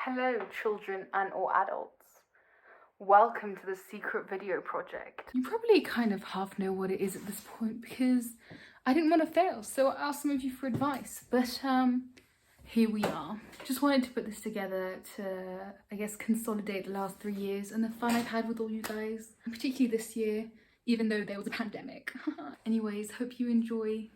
Hello, children and or adults. Welcome to the secret video project. You probably kind of half know what it is at this point because I didn't want to fail, so I asked some of you for advice. But here we are. Just wanted to put this together to, I guess, consolidate the last 3 years and the fun I've had with all you guys, particularly this year, even though there was a pandemic. Anyways, hope you enjoy.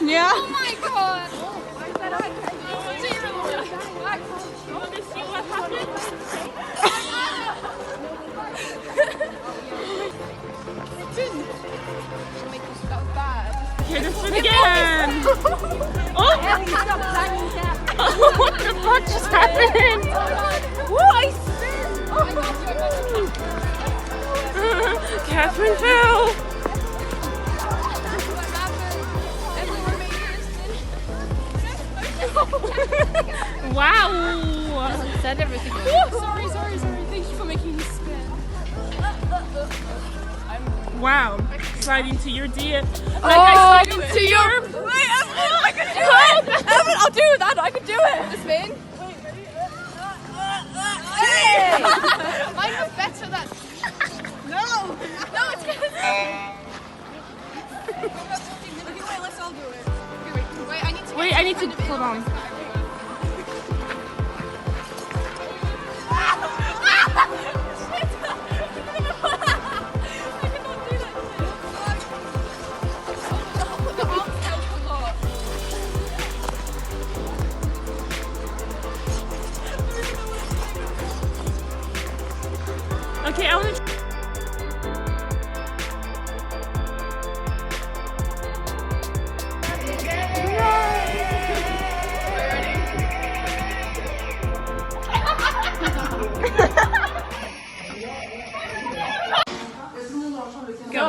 Yeah. Oh my god! Okay, this one again. Oh! What the fuck just happened? Whoa, I Catherine fell. Wow. Said everything. Sorry. Thank you for making me spin. Wow. Slide into your dear. Like I slide into your. Wait, Evelyn, I can do it. Evelyn, I'll do that. I can do it. The spin? Wait, ready? Hey! Mine was better than. No, it's good. Okay, wait, let's all do it. Wait, I need to hold on. Okay, I want to. Go.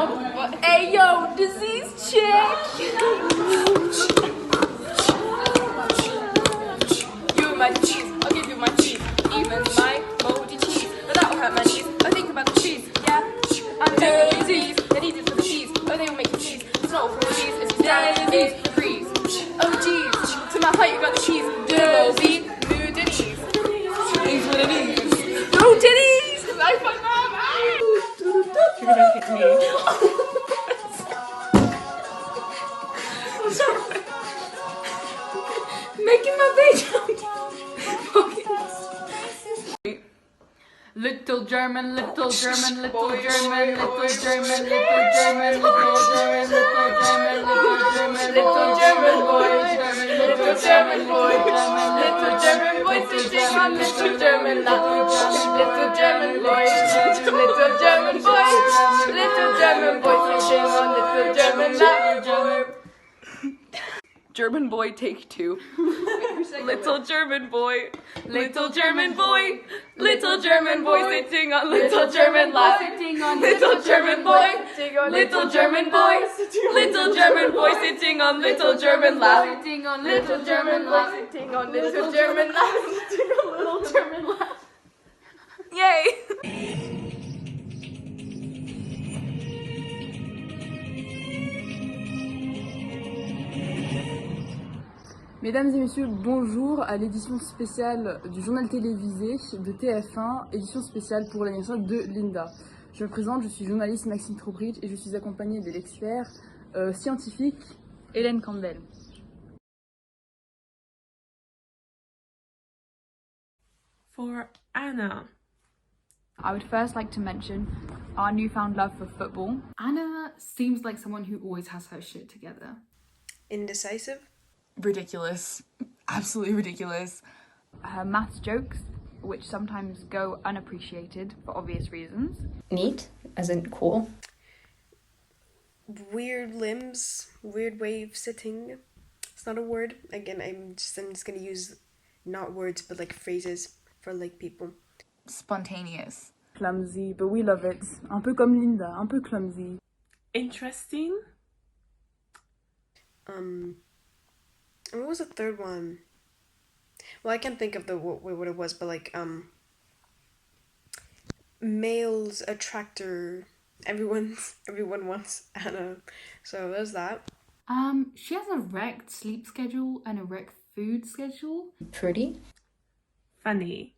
Hey yo, disease check! You're my cheese, I'll give you my cheese. Even my moldy cheese, but that will hurt my knees. I think about the cheese, yeah. I'm taking disease, they need it for the cheese. Oh, they will make the cheese. It's not all for the cheese, it's down disease, freeze. Oh jeez, to my height you got the cheese. Dozy, new ditties. Things what it is. No titties! Like my mom! You're gonna hit me. Making my face. Little German, little German, little German, little German, little German, little German, little German, little German, little German boy, little German boy, little German boy sitting on little German lap, little German boy, little German boy, little German boy sitting on little German lap. German boy take two. Little German boy, little German boy, little German boy sitting on little German lap. Little German boy, little German boy, little German boy sitting on little German lap. Little German lap, sitting on little German lap, sitting on little German lap. Yay! Mesdames et messieurs, bonjour à l'édition spéciale du journal télévisé de TF1, édition spéciale pour l'anniversaire de Linda. Je me présente, je suis journaliste Maxine Tropic et je suis accompagnée de l'expert scientifique Hélène Campbell. For Anna. I would first like to mention our newfound love for football. Anna seems like someone who always has her shit together. Indecisive. Ridiculous. Absolutely ridiculous. Her maths jokes, which sometimes go unappreciated for obvious reasons. Neat, as in cool. Weird limbs, weird way of sitting. It's not a word. Again, I'm just gonna use not words but like phrases for like people. Spontaneous. Clumsy, but we love it. Un peu comme Linda, un peu clumsy. Interesting. What was the third one? Well, I can't think of what it was, but like males attractor. Everyone wants Anna, so there's that. She has a wrecked sleep schedule and a wrecked food schedule. Pretty. Funny.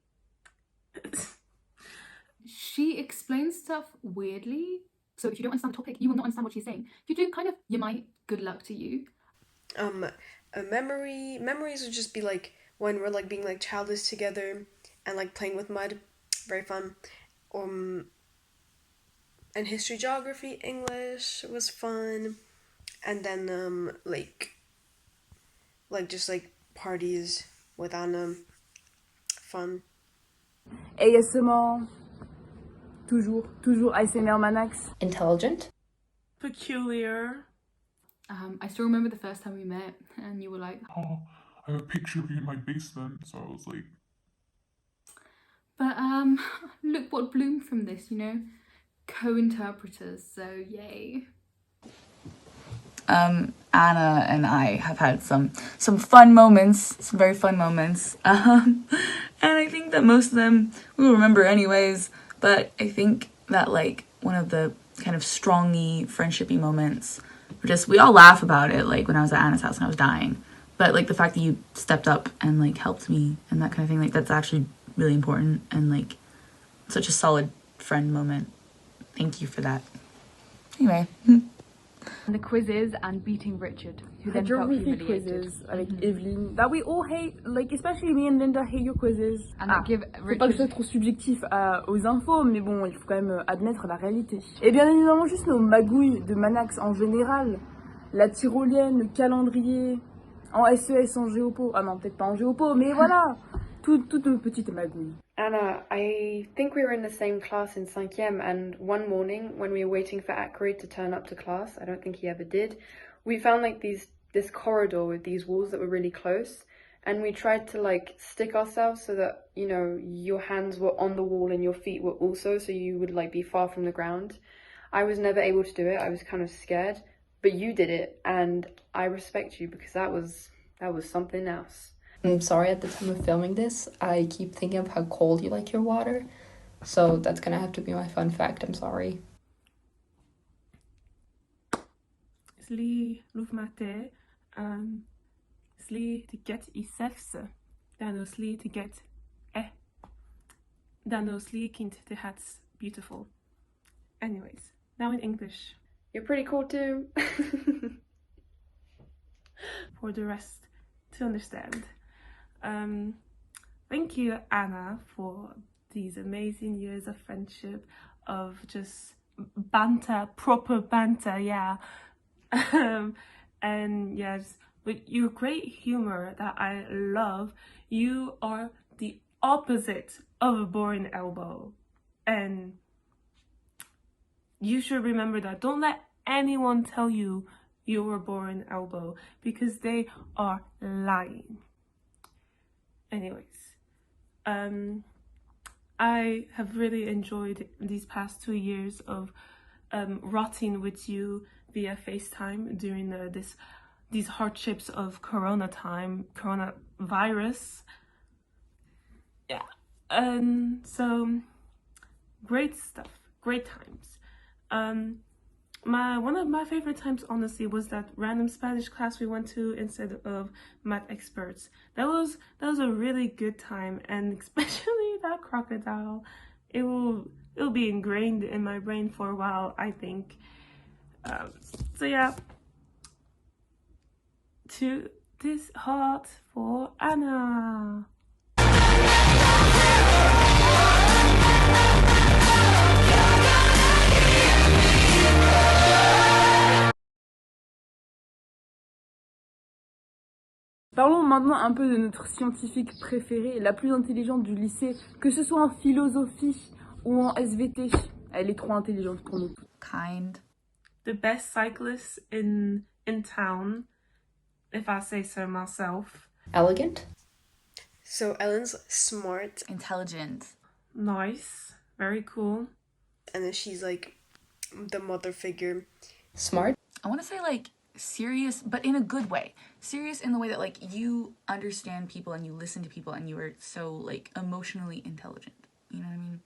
She explains stuff weirdly, so if you don't understand the topic, you will not understand what she's saying. If you do, kind of, you might. Good luck to you. Memories would just be like when we're like being like childish together and like playing with mud, very fun. And history, geography, English was fun. And then like just like parties with Anna, fun. ASMR, toujours ASMR Manax. Intelligent. Peculiar. I still remember the first time we met and you were like, oh, I have a picture of you in my basement, so I was like... but look what bloomed from this, you know? Co-interpreters, so yay. Anna and I have had some fun moments, some very fun moments. And I think that most of them we'll remember anyways, but I think that like one of the kind of strongy, friendshipy moments were just, we all laugh about it, like when I was at Anna's house and I was dying. But like the fact that you stepped up and like helped me and that kind of thing, like that's actually really important and like such a solid friend moment. Thank you for that. Anyway. And the quizzes and beating Richard, who then felt Geography humiliated. quizzes avec Evelyn that we all hate, like especially me and Linda hate your quizzes. And that give Faut pas que ce soit Richard... trop subjectif aux infos, mais bon, il faut quand même admettre la réalité. Et bien évidemment, juste nos magouilles de Manax en général, la tyrolienne, le calendrier, en SES, en géopo, ah non, peut-être pas en géopo, mais voilà, toutes nos petites magouilles. Anna, I think we were in the same class in 5e, and one morning when we were waiting for Akari to turn up to class, I don't think he ever did, we found like this corridor with these walls that were really close, and we tried to like stick ourselves so that, you know, your hands were on the wall and your feet were also, so you would like be far from the ground. I was never able to do it. I was kind of scared, but you did it, and I respect you because that was something else. I'm sorry, at the time of filming this, I keep thinking of how cold you like your water. So that's gonna have to be my fun fact, I'm sorry. Sli lufmate, sli to get I sefse, dano sli to get dano sli kint to hats beautiful. Anyways, now in English. You're pretty cool too. For the rest to understand. Thank you, Anna, for these amazing years of friendship, of just banter, proper banter, yeah. And yes, with your great humor that I love, you are the opposite of a boring elbow. And you should remember that. Don't let anyone tell you you're a boring elbow, because they are lying. Anyways, I have really enjoyed these past 2 years of rotting with you via FaceTime during these hardships of coronavirus. Yeah, so great stuff, great times. One of my favorite times, honestly, was that random Spanish class we went to instead of math experts. That was a really good time, and especially that crocodile. It'll be ingrained in my brain for a while, I think. So yeah, to this heart for Anna. Parlons maintenant un peu de notre scientifique préférée, la plus intelligente du lycée, que ce soit en philosophie ou en SVT. Elle est trop intelligente pour nous. Kind. The best cyclist in town, if I say so myself. Elegant. So Ellen's smart. Intelligent. Nice. Very cool. And then she's like the mother figure. Smart. I want to say like serious, but in a good way. Serious in the way that like you understand people and you listen to people and you are so like emotionally intelligent. You know what I mean?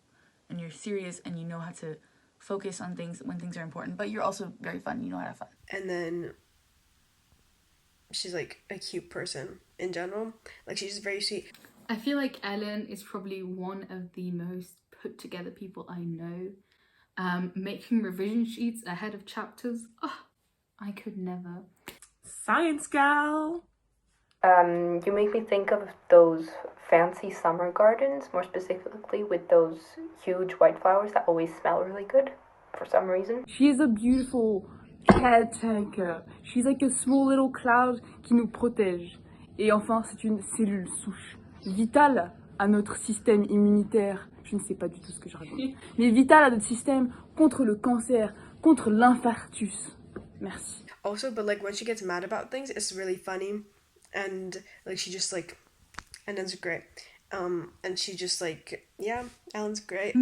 And you're serious and you know how to focus on things when things are important, but you're also very fun. You know how to have fun. And then she's like a cute person in general. Like she's very sweet. I feel like Ellen is probably one of the most put together people I know. Making revision sheets ahead of chapters. Oh, I could never. Science gal. You make me think of those fancy summer gardens, more specifically with those huge white flowers that always smell really good for some reason. She is a beautiful Caretaker. She's like a small little cloud qui nous protège. Et enfin, c'est une cellule souche, vitale à notre système immunitaire. Je ne sais pas du tout ce que je raconte. Mais vitale à notre système contre le cancer, contre l'infarctus. Merci. Also, but like when she gets mad about things, it's really funny, and like she just like, and it's great. And she just like, yeah, Ellen's great.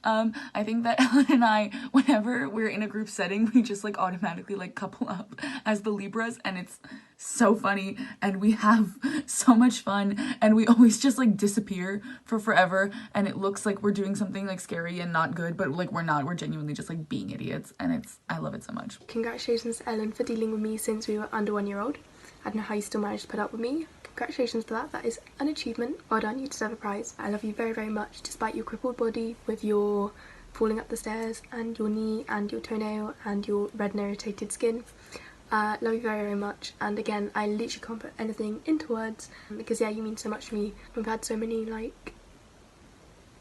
I think that Ellen and I, whenever we're in a group setting, we just like automatically like couple up as the Libras, and it's so funny, and we have so much fun, and we always just like disappear for forever, and it looks like we're doing something like scary and not good, but like we're not, we're genuinely just like being idiots, and I love it so much. Congratulations to Ellen for dealing with me since we were under 1 year old. I don't know how you still managed to put up with me. Congratulations for that. That is an achievement. Well done, you deserve a prize. I love you very, very much, despite your crippled body with your falling up the stairs and your knee and your toenail and your red and irritated skin. Love you very, very much. And again, I literally can't put anything into words because yeah, you mean so much to me. We've had so many like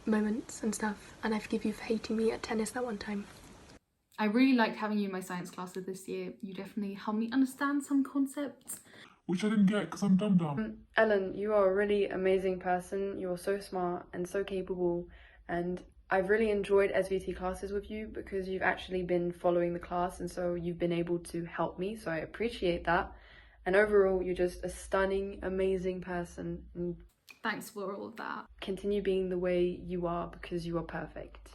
moments and stuff, and I forgive you for hating me at tennis that one time. I really liked having you in my science classes this year. You definitely helped me understand some concepts. Which I didn't get because I'm dumb. Ellen, you are a really amazing person. You're so smart and so capable, and I've really enjoyed SVT classes with you because you've actually been following the class, and so you've been able to help me, so I appreciate that. And overall, you're just a stunning, amazing person, and thanks for all of that. Continue being the way you are because you are perfect.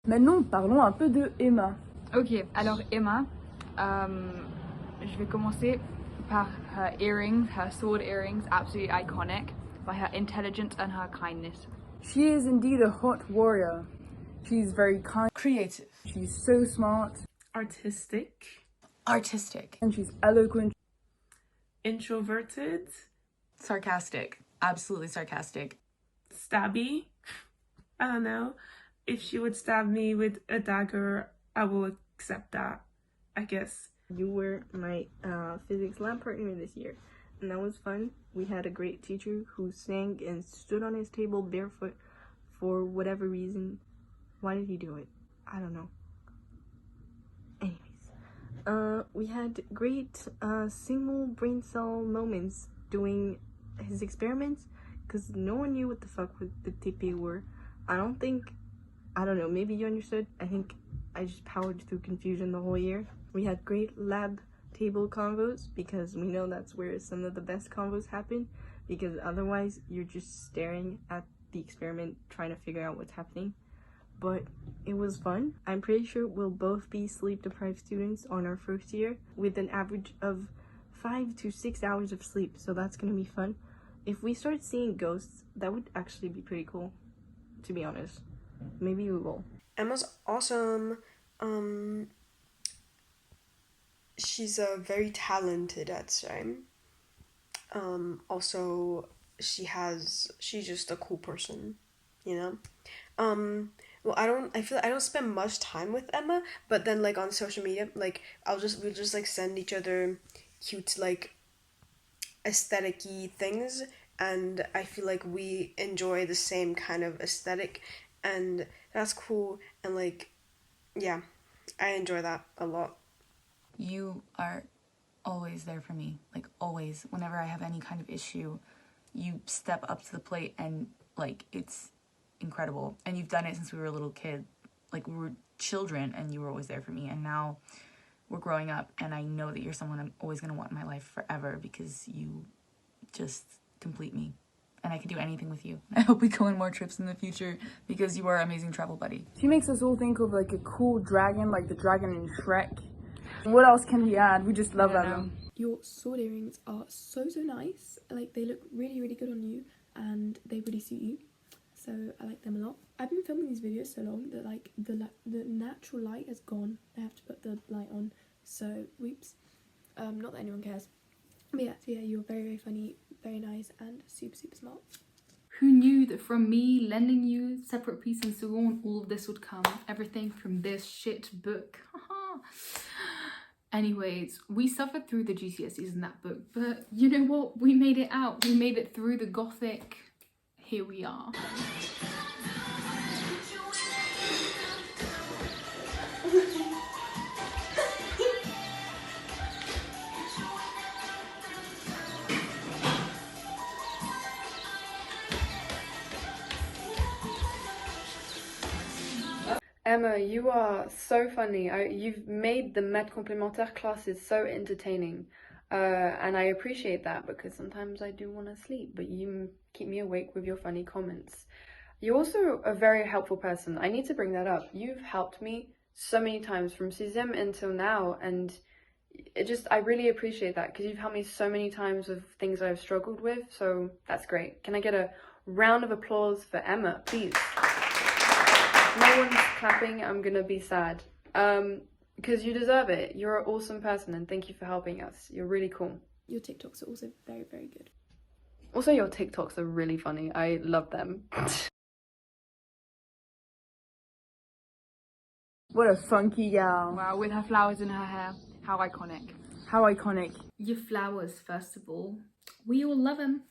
Maintenant, parlons un peu de Emma. Ok, alors Emma, je vais commencer par her earrings, her sword earrings, absolutely iconic, by her intelligence and her kindness. She is indeed a hot warrior. She's very kind. Creative. She's so smart. Artistic. And she's eloquent. Introverted. Sarcastic. Absolutely sarcastic. Stabby. I don't know. If she would stab me with a dagger, I will accept that, I guess. You were my physics lab partner this year, and that was fun. We had a great teacher who sang and stood on his table barefoot for whatever reason. Why did he do it? I don't know. Anyways, we had great single brain cell moments doing his experiments because no one knew what the fuck the TP were. I don't know, maybe you understood. I think I just powered through confusion the whole year. We had great lab table convos because we know that's where some of the best convos happen, because otherwise you're just staring at the experiment trying to figure out what's happening. But it was fun. I'm pretty sure we'll both be sleep-deprived students on our first year with an average of 5 to 6 hours of sleep, so that's gonna be fun. If we start seeing ghosts, that would actually be pretty cool, to be honest. Maybe we will. Emma's awesome. She's very talented at swim. Also, she's just a cool person, you know. Well, I feel like I don't spend much time with Emma, but then like on social media, like we'll just like send each other cute like aesthetic-y things, and I feel like we enjoy the same kind of aesthetic, and that's cool, and like, yeah, I enjoy that a lot. You are always there for me, like always. Whenever I have any kind of issue, you step up to the plate, and like it's incredible. And you've done it since we were a little kid, like we were children, and you were always there for me. And now we're growing up, and I know that you're someone I'm always gonna want in my life forever because you just complete me. And I can do anything with you. I hope we go on more trips in the future because you are an amazing travel buddy. She makes us all think of like a cool dragon, like the dragon in Shrek. What else can we add? We just love that. Your sword earrings are so nice. Like they look really, really good on you, and they really suit you. So I like them a lot. I've been filming these videos so long that like the natural light has gone. I have to put the light on. So whoops. Not that anyone cares. But yeah, so yeah, you're very, very funny, very nice, and super, super smart. Who knew that from me lending you separate piece and so on, all of this would come? Everything from this shit book. Anyways, we suffered through the GCSEs in that book, but you know what? We made it out. We made it through the Gothic. Here we are. Emma, you are so funny. You've made the maths complémentaire classes so entertaining. And I appreciate that because sometimes I do want to sleep, but you keep me awake with your funny comments. You're also a very helpful person. I need to bring that up. You've helped me so many times from sixième until now, and I really appreciate that because you've helped me so many times with things I've struggled with, so that's great. Can I get a round of applause for Emma, please? No one's clapping, I'm gonna be sad. Because you deserve it. You're an awesome person and thank you for helping us. You're really cool. Your TikToks are also very, very good. Also, your TikToks are really funny. I love them. What a funky gal. Wow, with her flowers in her hair. How iconic. How iconic. Your flowers, first of all. We all love them.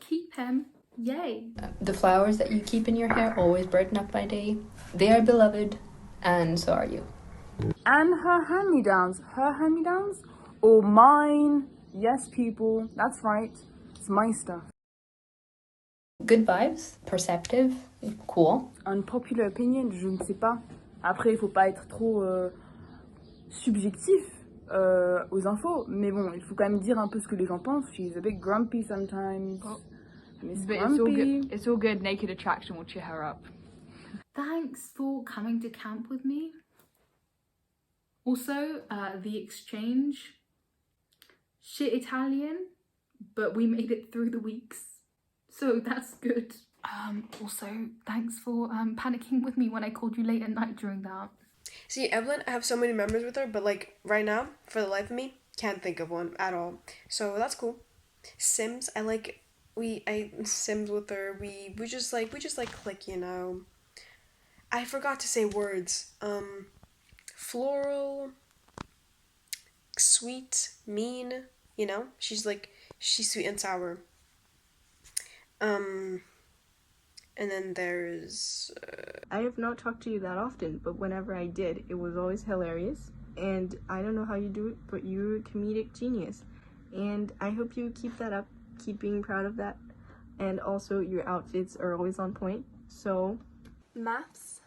Keep them. Yay. The flowers that you keep in your hair always brighten up my day. They are beloved, and so are you. And her hand-me-downs. Her hand-me-downs? Or mine. Yes, people. That's right. It's my stuff. Good vibes, perceptive, cool. Unpopular opinion, je ne sais pas. Après, il faut pas être trop subjectif aux infos. Mais bon, il faut quand même dire un peu ce que les gens pensent. She's a bit grumpy sometimes. Oh. Miss But Grumpy. it's all good. Naked attraction will cheer her up. Thanks for coming to camp with me. Also, the exchange. Shit Italian, but we made it through the weeks. So that's good. Also, thanks for panicking with me when I called you late at night during that. See, Evelyn, I have so many memories with her, but like right now, for the life of me, can't think of one at all. So that's cool. Sims, I Sims with her. We just click, you know. I forgot to say words. Floral, sweet, mean, you know? She's sweet and sour. And then there's... I have not talked to you that often, but whenever I did, it was always hilarious. And I don't know how you do it, but you're a comedic genius. And I hope you keep that up, keep being proud of that. And also, your outfits are always on point, so... Maths,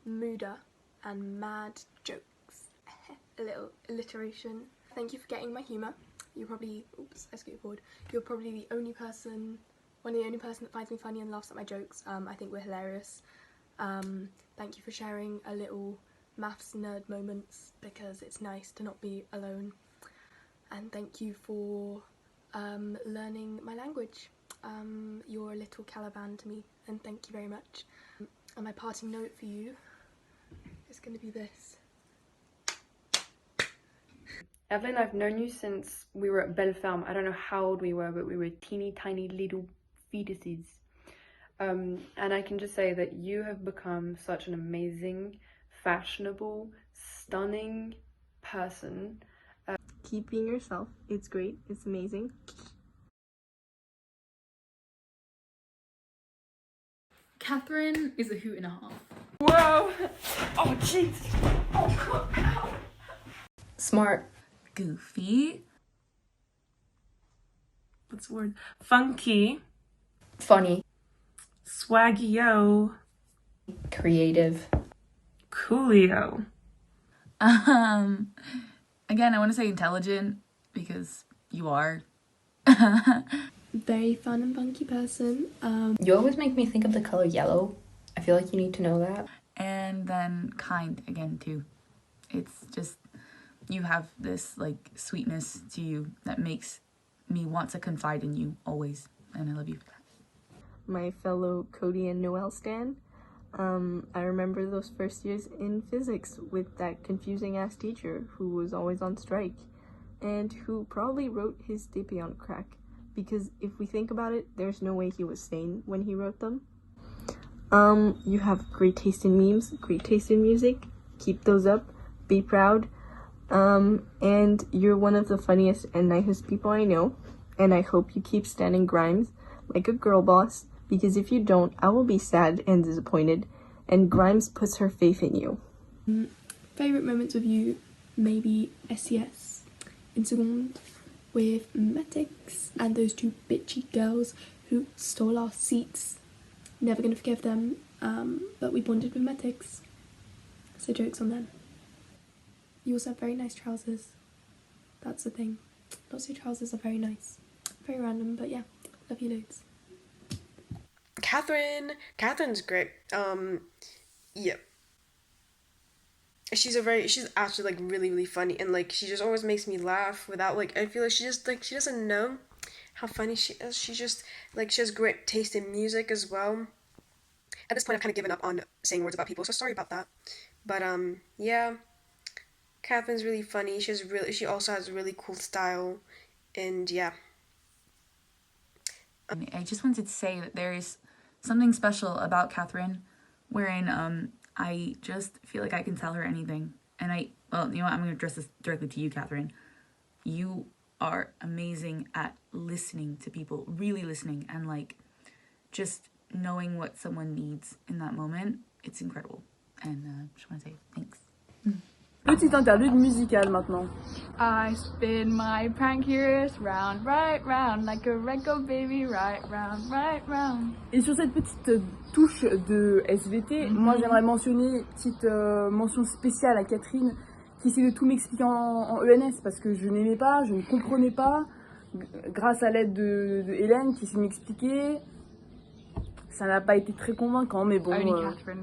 Muda, and mad jokes. A little alliteration. Thank you for getting my humour. You're probably... Oops, I skipped forward. You're probably the only person... One of the only person that finds me funny and laughs at my jokes. I think we're hilarious. Thank you for sharing a little maths nerd moments because it's nice to not be alone. And thank you for learning my language. You're a little Caliban to me, and thank you very much. And my parting note for you is going to be this. Evelyn, I've known you since we were at Belle Ferme. I don't know how old we were, but we were teeny tiny little fetuses. And I can just say that you have become such an amazing, fashionable, stunning person. Keep being yourself. It's great. It's amazing. Catherine is a hoot and a half. Whoa! Oh, jeez! Oh, ow. Smart. Goofy. What's the word? Funky. Funny. Swaggy-o. Creative. Coolio. Again, I want to say intelligent because you are. Very fun and funky person. You always make me think of the color yellow. I feel like you need to know that. And then kind again too. It's just, you have this like sweetness to you that makes me want to confide in you always. And I love you for that. My fellow Cody and Noel stan. I remember those first years in physics with that confusing ass teacher who was always on strike and who probably wrote his TP on crack, because if we think about it, there's no way he was sane when he wrote them. You have great taste in memes, great taste in music. Keep those up. Be proud. And you're one of the funniest and nicest people I know, and I hope you keep standing Grimes like a girl boss, because if you don't, I will be sad and disappointed, and Grimes puts her faith in you. Favourite moments with you, maybe SES in seconde with Matix and those two bitchy girls who stole our seats. Never gonna forgive them, but we bonded with Matix, so jokes on them. You also have very nice trousers. That's the thing. Lots of your trousers are very nice. Very random, but yeah, love you loads. Catherine's great. Yeah. She's actually like really, really funny, and like she just always makes me laugh without like, I feel like she doesn't know how funny she is. She just like, she has great taste in music as well. At this point I've kind of given up on saying words about people, so sorry about that. But yeah. Catherine's really funny. She also has really cool style, and yeah. I just wanted to say that there is something special about Catherine, wherein I just feel like I can tell her anything. And well, you know what? I'm going to address this directly to you, Catherine. You are amazing at listening to people, really listening, and like just knowing what someone needs in that moment. It's incredible. And just want to say thanks. Petite interlude musicale maintenant. I spin my pancreas round, right round, like a record baby, right round. Et sur cette petite touche de SVT, moi j'aimerais mentionner petite mention spéciale à Catherine qui essaie de tout m'expliquer en ENS parce que je n'aimais pas, je ne comprenais pas. Grâce à l'aide de Hélène qui essaie de m'expliquer, ça n'a pas été très convaincant, mais bon,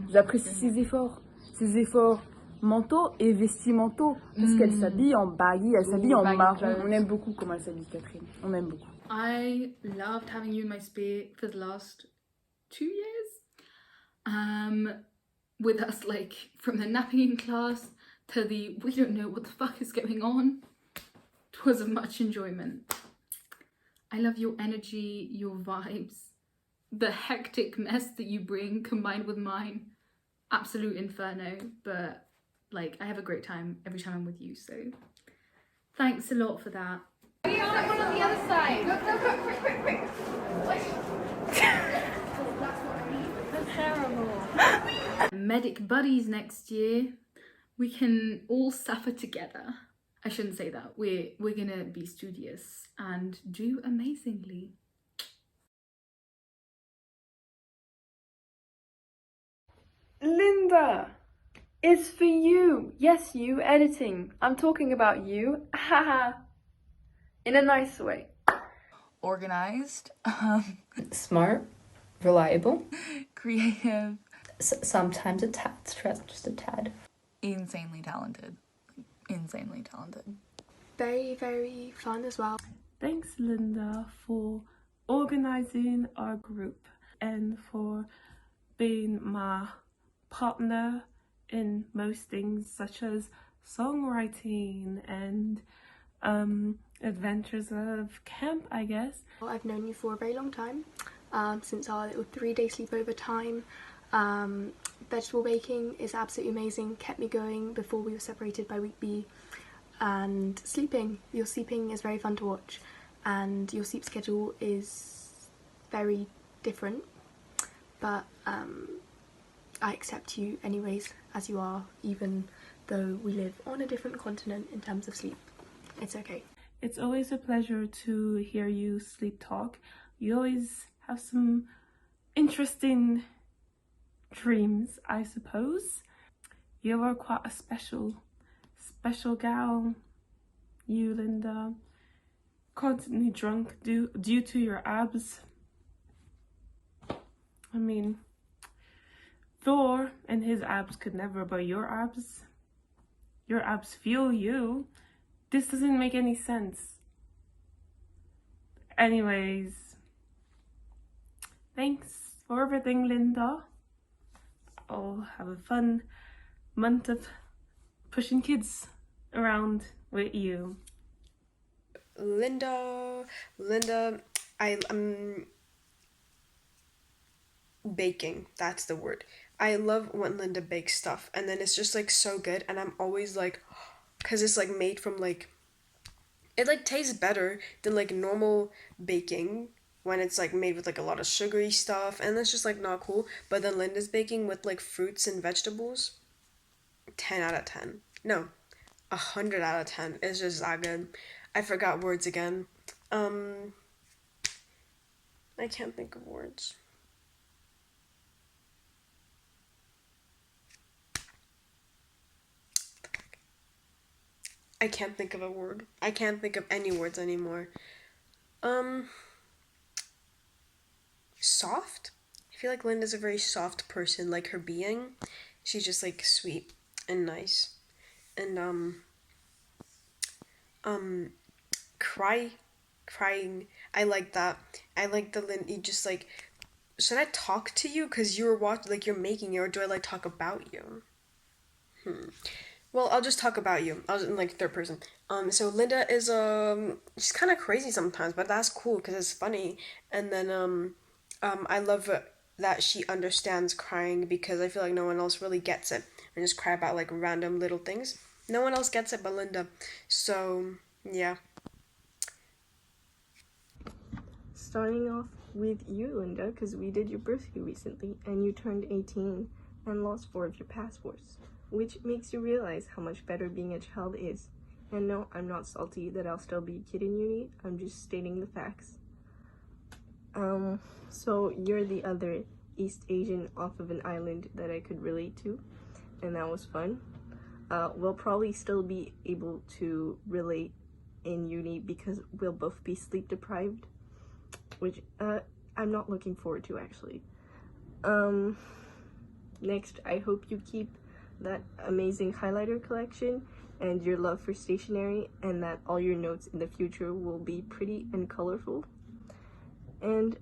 j'apprécie ses efforts mentaux et vestimentaux, parce qu'elle s'habille en baggy, elle s'habille en marron. On aime beaucoup comment elle s'habille, Catherine. On aime beaucoup. I loved having you in my sphere for the last 2 years. With us, like, from the napping in class to the we don't know what the fuck is going on. It was of much enjoyment. I love your energy, your vibes, the hectic mess that you bring combined with mine. Absolute inferno, but like, I have a great time every time I'm with you, so thanks a lot for that. One on the other side. Go, quick. That's terrible. Medic buddies next year. We can all suffer together. I shouldn't say that. We're gonna be studious and do amazingly. Linda! It's for you! Yes, you, editing. I'm talking about you. Haha. In a nice way. Organized. Smart. Reliable. Creative. Sometimes a tad stressed, just a tad. Insanely talented. Very, very fun as well. Thanks, Linda, for organizing our group and for being my partner in most things, such as songwriting and adventures of camp, I guess. Well, I've known you for a very long time, since our little 3-day sleepover time. Vegetable baking is absolutely amazing, kept me going before we were separated by week B. And your sleeping is very fun to watch, and your sleep schedule is very different, but I accept you anyways as you are, even though we live on a different continent in terms of sleep. It's okay. It's always a pleasure to hear you sleep talk. You always have some interesting dreams, I suppose. You are quite a special gal, you, Linda. Constantly drunk due to your abs. I mean, Thor and his abs could never, but your abs fuel you. This doesn't make any sense. Anyways, thanks for everything, Linda. I'll have a fun month of pushing kids around with you. Linda, I'm baking, that's the word. I love when Linda bakes stuff, and then it's just like so good, and I'm always like, because it's like made from like, it like tastes better than like normal baking when it's like made with like a lot of sugary stuff, and that's just like not cool. But then Linda's baking with like fruits and vegetables, 10 out of 10. No, 100 out of 10. It's just that good. I forgot words again. I can't think of words. I can't think of a word. I can't think of any words anymore. Soft? I feel like Linda's a very soft person, like her being. She's just like sweet and nice. And crying. I like that. I like the you just like, should I talk to you because you're like you're making it, or do I like talk about you? Well, I'll just talk about you. I was in like third person. So Linda is she's kind of crazy sometimes, but that's cool because it's funny. And then I love that she understands crying, because I feel like no one else really gets it and just cry about like random little things. No one else gets it but Linda. So yeah. Starting off with you, Linda, because we did your birthday recently and you turned 18 and lost 4 of your passports, which makes you realize how much better being a child is. And no, I'm not salty that I'll still be a kid in uni, I'm just stating the facts. So you're the other East Asian off of an island that I could relate to, and that was fun. We'll probably still be able to relate in uni because we'll both be sleep deprived, which I'm not looking forward to actually. Next, I hope you keep that amazing highlighter collection and your love for stationery, and that all your notes in the future will be pretty and colorful. And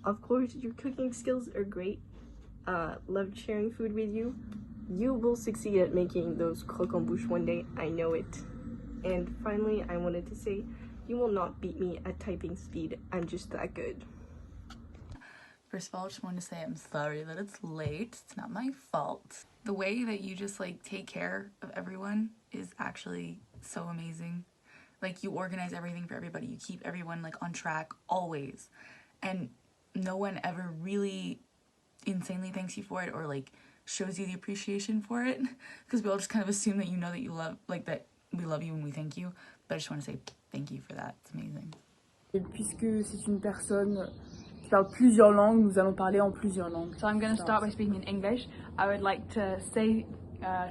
of course, your cooking skills are great. Loved sharing food with you. You will succeed at making those croque-en-bouche one day, I know it. And finally, I wanted to say, you will not beat me at typing speed. I'm just that good. First of all, I just wanted to say I'm sorry that it's late. It's not my fault. The way that you just like take care of everyone is actually so amazing. Like, you organize everything for everybody. You keep everyone like on track always. And no one ever really insanely thanks you for it, or like shows you the appreciation for it, because we all just kind of assume that you know that you love, like, that we love you and we thank you. But I just want to say thank you for that. It's amazing. Et puisque c'est une personne qui parle plusieurs langues, nous allons parler en plusieurs langues. So I'm going to start by speaking in English. I would like to say,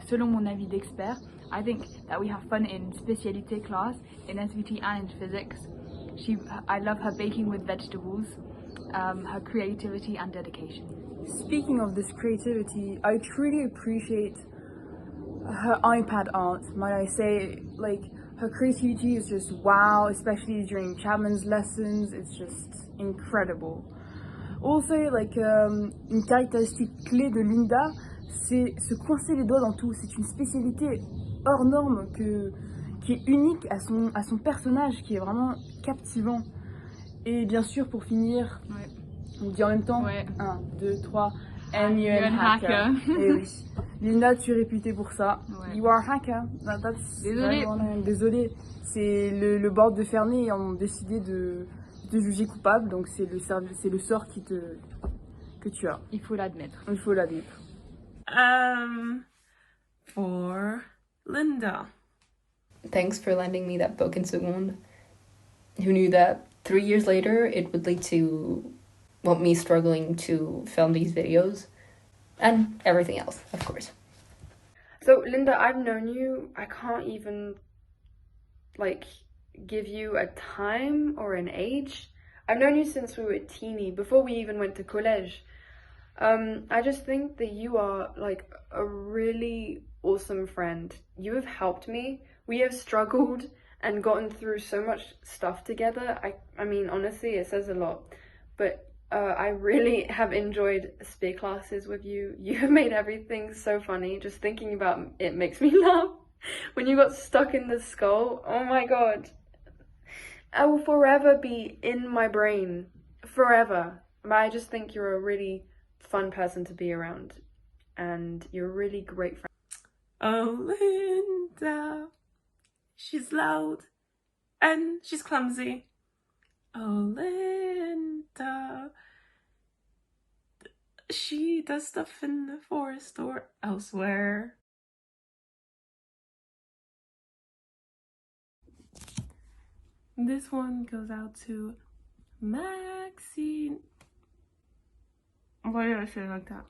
selon mon avis d'expert, I think that we have fun in spécialité class, in SVT and in physics. I love her baking with vegetables, her creativity and dedication. Speaking of this creativity, I truly appreciate her iPad art. Might I say, like, her creativity is just wow, especially during Chapman's lessons. It's just incredible. Also, like, une caractéristique clé de Linda, c'est se coincer les doigts dans tout. C'est une spécialité hors norme qui est unique à son personnage, qui est vraiment captivant. Et bien sûr, pour finir, on dit en même temps, 1, 2, 3, MUN hacker. Et oui, Linda, tu es réputée pour ça. You are hacker. Désolée. C'est le board de Fernet ont décidé de te juger coupable, donc c'est le sort que tu as. Il faut l'admettre. Il faut l'admettre. For Linda. Thanks for lending me that book in seconde. Who knew that 3 years later it would lead to, well, me struggling to film these videos and everything else, of course. So Linda, I've known you, I can't even like give you a time or an age. I've known you since we were teeny, before we even went to collège. I just think that you are like a really awesome friend. You have helped me. We have struggled and gotten through so much stuff together. I mean, honestly, it says a lot. But I really have enjoyed spé classes with you. You have made everything so funny. Just thinking about it makes me laugh. When you got stuck in the skull, oh my god. I will forever be in my brain. Forever. But I just think you're a really fun person to be around. And you're a really great friend. Oh, Linda. She's loud and she's clumsy. Oh, Linda. She does stuff in the forest or elsewhere. This one goes out to Maxine. Why did I say it like that?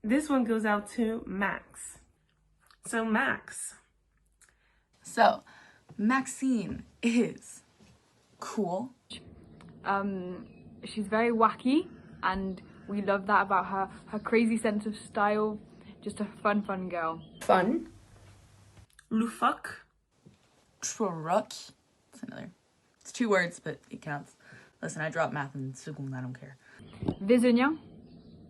This one goes out to Max. So Max. So, Maxine is cool. She's very wacky, and we love that about her. Her crazy sense of style. Just a fun girl. Fun. Loufoque. Tropic. That's another. It's 2 words, but it counts. Listen, I dropped math in seconde, I don't care. Vézonien.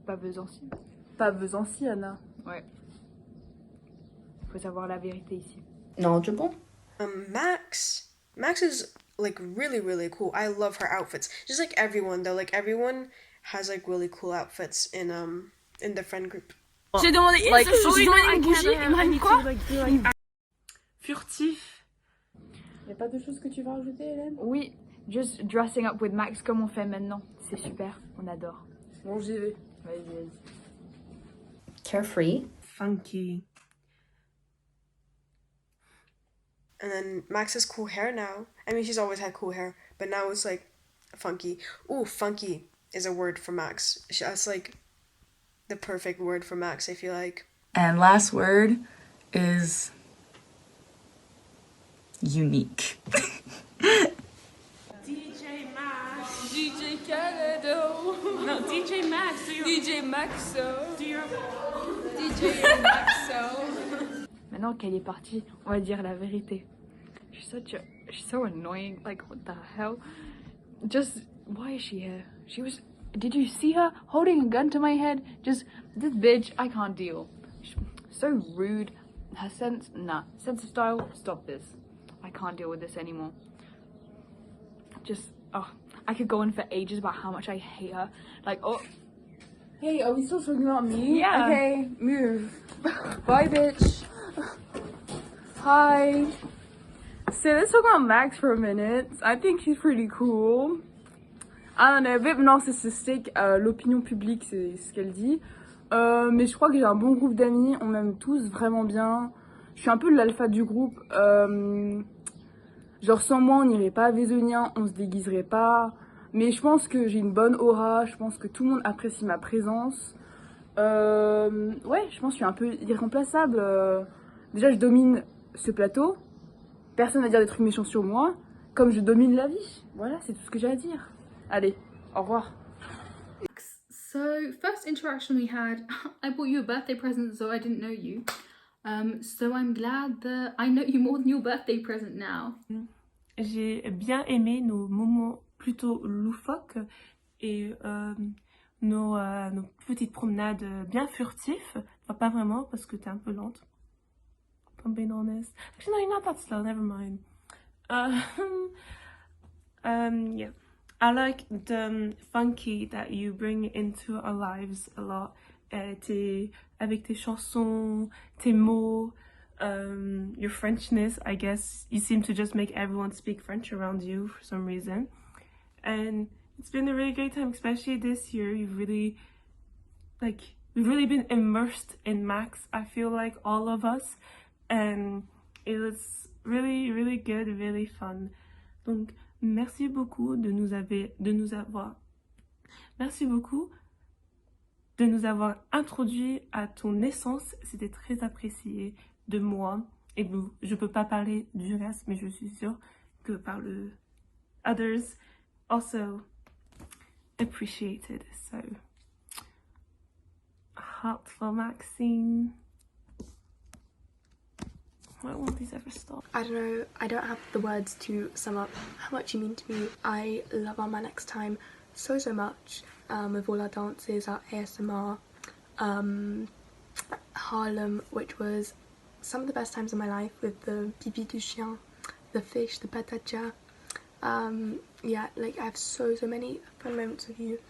Pas Besançon. Pas Besançon, Anna. Ouais. Faut savoir la vérité ici. Knowledgeable. Max is like really cool. I love her outfits. Just like everyone though, like everyone has like really cool outfits in the friend group. J'ai demandé like, je suis demandé une bougie, il m'a dit quoi? Furtif. Y'a pas de choses que tu veux rajouter, Hélène? Oui, just dressing up with Max comme on fait maintenant. C'est super, on adore. Bon, j'y vais. Vas-y. Carefree. Funky. And then Max has cool hair now. I mean, she's always had cool hair, but now it's like funky. Ooh, funky is a word for Max. That's like the perfect word for Max, I feel like. And last word is unique. DJ Max. DJ Canada. No, DJ Max. DJ Maxo. DJ Maxo. Maintenant qu'elle est partie, on va dire la vérité. She's so annoying. Like, what the hell? Just, why is she here? Did you see her holding a gun to my head? Just, this bitch, I can't deal. She's so rude. Her sense of style, stop this. I can't deal with this anymore. Just, I could go on for ages about how much I hate her. Like, Hey, are we still talking about me? Yeah. Okay, move. Bye, bitch. Hi. So let's talk about Max for a minute. I think she's pretty cool. I don't know, a bit narcissistic. L'opinion publique, c'est ce qu'elle dit. Mais je crois que j'ai un bon groupe d'amis. On m'aime tous vraiment bien. Je suis un peu l'alpha du groupe. Genre sans moi, on n'irait pas à Vézonien, on se déguiserait pas. Mais je pense que j'ai une bonne aura. Je pense que tout le monde apprécie ma présence. Ouais, je pense que je suis un peu irremplaçable. Déjà, je domine ce plateau. Personne va dire des trucs méchants sur moi. Comme je domine la vie. Voilà, c'est tout ce que j'ai à dire. Allez, au revoir. So, first interaction we had, I bought you a birthday present, so I didn't know you. So I'm glad that I know you more than your birthday present now. J'ai bien aimé nos moments plutôt loufoques et nos petites promenades bien furtives. Enfin, pas vraiment parce que t'es un peu lente. If I'm being honest. Actually, no, you're not that slow. Never mind. Yeah. I like the funky that you bring into our lives a lot. Avec tes chansons, tes mots, your Frenchness, I guess. You seem to just make everyone speak French around you for some reason. And it's been a really great time, especially this year. We've really been immersed in Max, I feel like, all of us. And it was really good, really fun. Donc, merci beaucoup de nous avoir introduit à ton naissance. C'était très apprécié de moi. Et je peux pas parler du reste, mais je suis sûre que par le others also appreciated. So, heart for Maxine. Why won't these ever stop? I don't know, I don't have the words to sum up how much you mean to me. I love our Next Time so much, with all our dances, our ASMR, Harlem, which was some of the best times of my life, with the pipi du chien, the fish, the patacha. Yeah, like I have so many fun moments with you.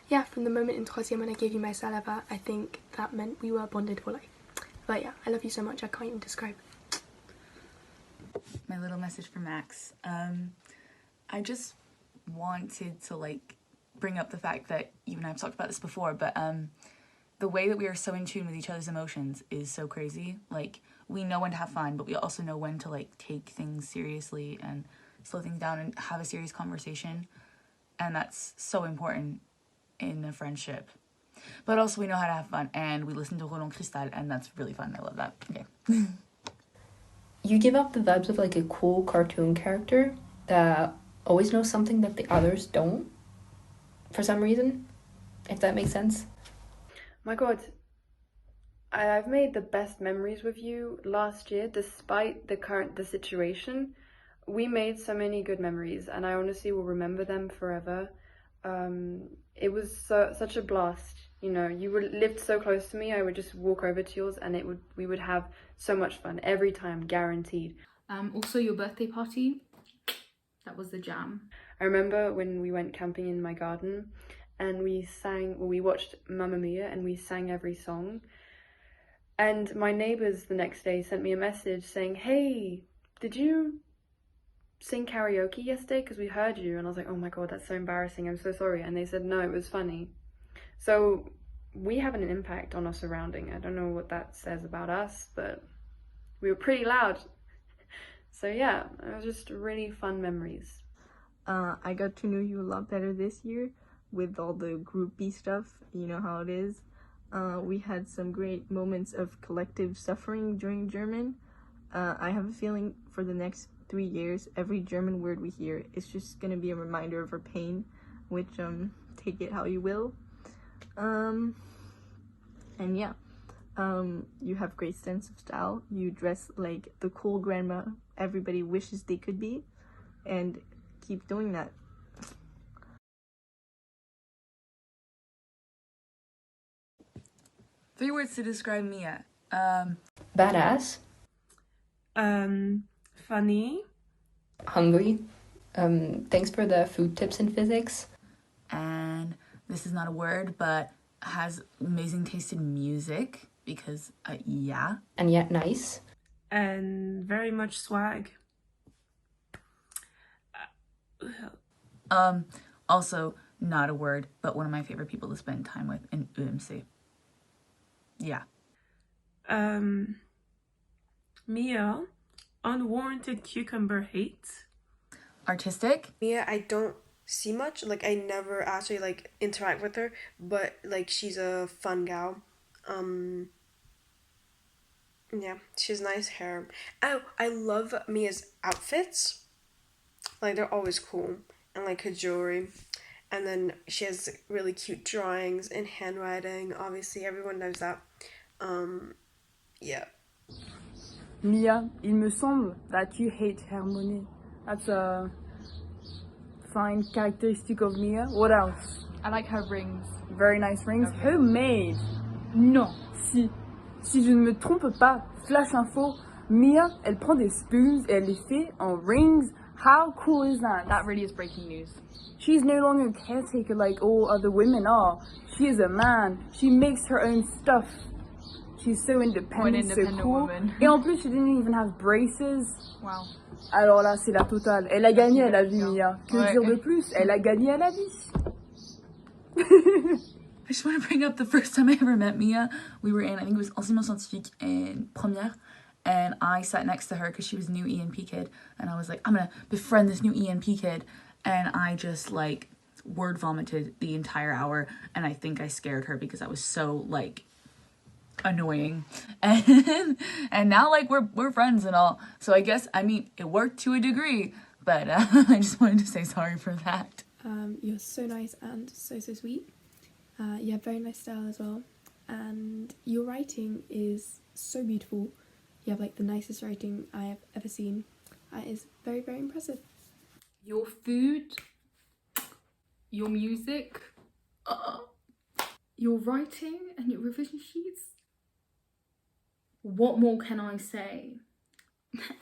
Yeah, from the moment in 3e when I gave you my salava, I think that meant we were bonded for life. But yeah, I love you so much, I can't even describe it. My little message for Max. I just wanted to like bring up the fact that you and I have talked about this before, but the way that we are so in tune with each other's emotions is so crazy. Like, we know when to have fun, but we also know when to like take things seriously and slow things down and have a serious conversation. And that's so important in a friendship. But also we know how to have fun, and we listen to Roland Cristal, and that's really fun. I love that. Okay. You give off the vibes of like a cool cartoon character that always knows something that the others don't, for some reason, if that makes sense. My god, I've made the best memories with you last year, despite the situation. We made so many good memories, and I honestly will remember them forever. It was such a blast. You know, you lived so close to me. I would just walk over to yours, and we would have so much fun every time, guaranteed. Also your birthday party, that was the jam. I remember when we went camping in my garden, and we watched Mamma Mia, and we sang every song. And my neighbours the next day sent me a message saying, "Hey, did you sing karaoke yesterday? Because we heard you." And I was like, "Oh my god, that's so embarrassing, I'm so sorry." And they said, "No, it was funny." So we have an impact on our surrounding. I don't know what that says about us, but we were pretty loud. So yeah, it was just really fun memories. I got to know you a lot better this year with all the groupie stuff. You know how it is. We had some great moments of collective suffering during German. I have a feeling for the next 3 years, every German word we hear is just gonna be a reminder of our pain, which take it how you will. And yeah, you have great sense of style. You dress like the cool grandma everybody wishes they could be, and keep doing that. Three words to describe Miya. Badass. Funny. Hungry. Thanks for the food tips in physics. And this is not a word, but has amazing taste in music, because yeah. And yet nice. And very much swag. Also not a word, but one of my favorite people to spend time with in UMC. Yeah. Miya, unwarranted cucumber hate. Artistic. Miya, I don't see much. Like, I never actually like interact with her, but like, she's a fun gal. Yeah, she has nice hair. Oh, I love Miya's outfits. Like, they're always cool, and like her jewelry. And then she has really cute drawings and handwriting. Obviously, everyone knows that. Yeah. Miya, il me semble that you hate Harmony. That's a fine characteristic of Miya. What else? I like her rings. Very nice rings. Homemade. Non, si je ne me trompe pas, flash info, Miya, elle prend des spoons et elle les fait en rings. How cool is that? That really is breaking news. She's no longer a caretaker like all other women are. She is a man. She makes her own stuff. She's so independent, so cool. Woman. Et en plus, she didn't even have braces. Wow. Alors là, c'est la totale. Elle a gagné à la vie, Miya. Que dire de plus? Elle a gagné à la vie. I just want to bring up the first time I ever met Miya. We were in, I think it was enseignement scientifique in première, and I sat next to her because she was a new ENP kid, and I was like, I'm gonna befriend this new ENP kid, and I just like word vomited the entire hour, and I think I scared her because I was so like annoying, and now like we're friends and all, so I guess, I mean, it worked to a degree, but I just wanted to say sorry for that. You're so nice and so sweet. You have very nice style as well, and your writing is so beautiful. You have like the nicest writing I have ever seen. It is very, very impressive. Your food, your music, your writing and your revision sheets. What more can I say?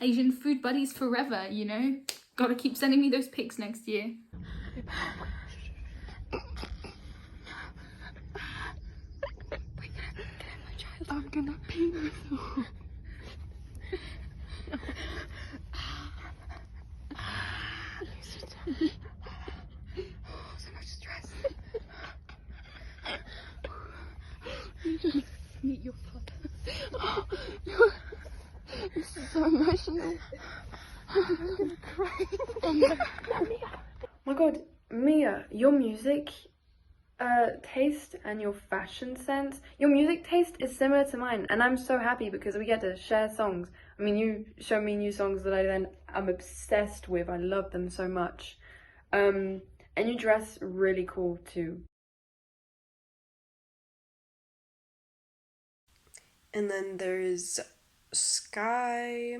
Asian food buddies forever, you know? Gotta keep sending me those pics next year. My child. I'm gonna pee myself. So much stress. You just meet your father. This is so emotional. I'm gonna cry. Oh my god, Mia, your music taste and your fashion sense, your music taste is similar to mine, and I'm so happy because we get to share songs. I mean, you show me new songs that I then am obsessed with. I love them so much. And you dress really cool too. And then there's Skye.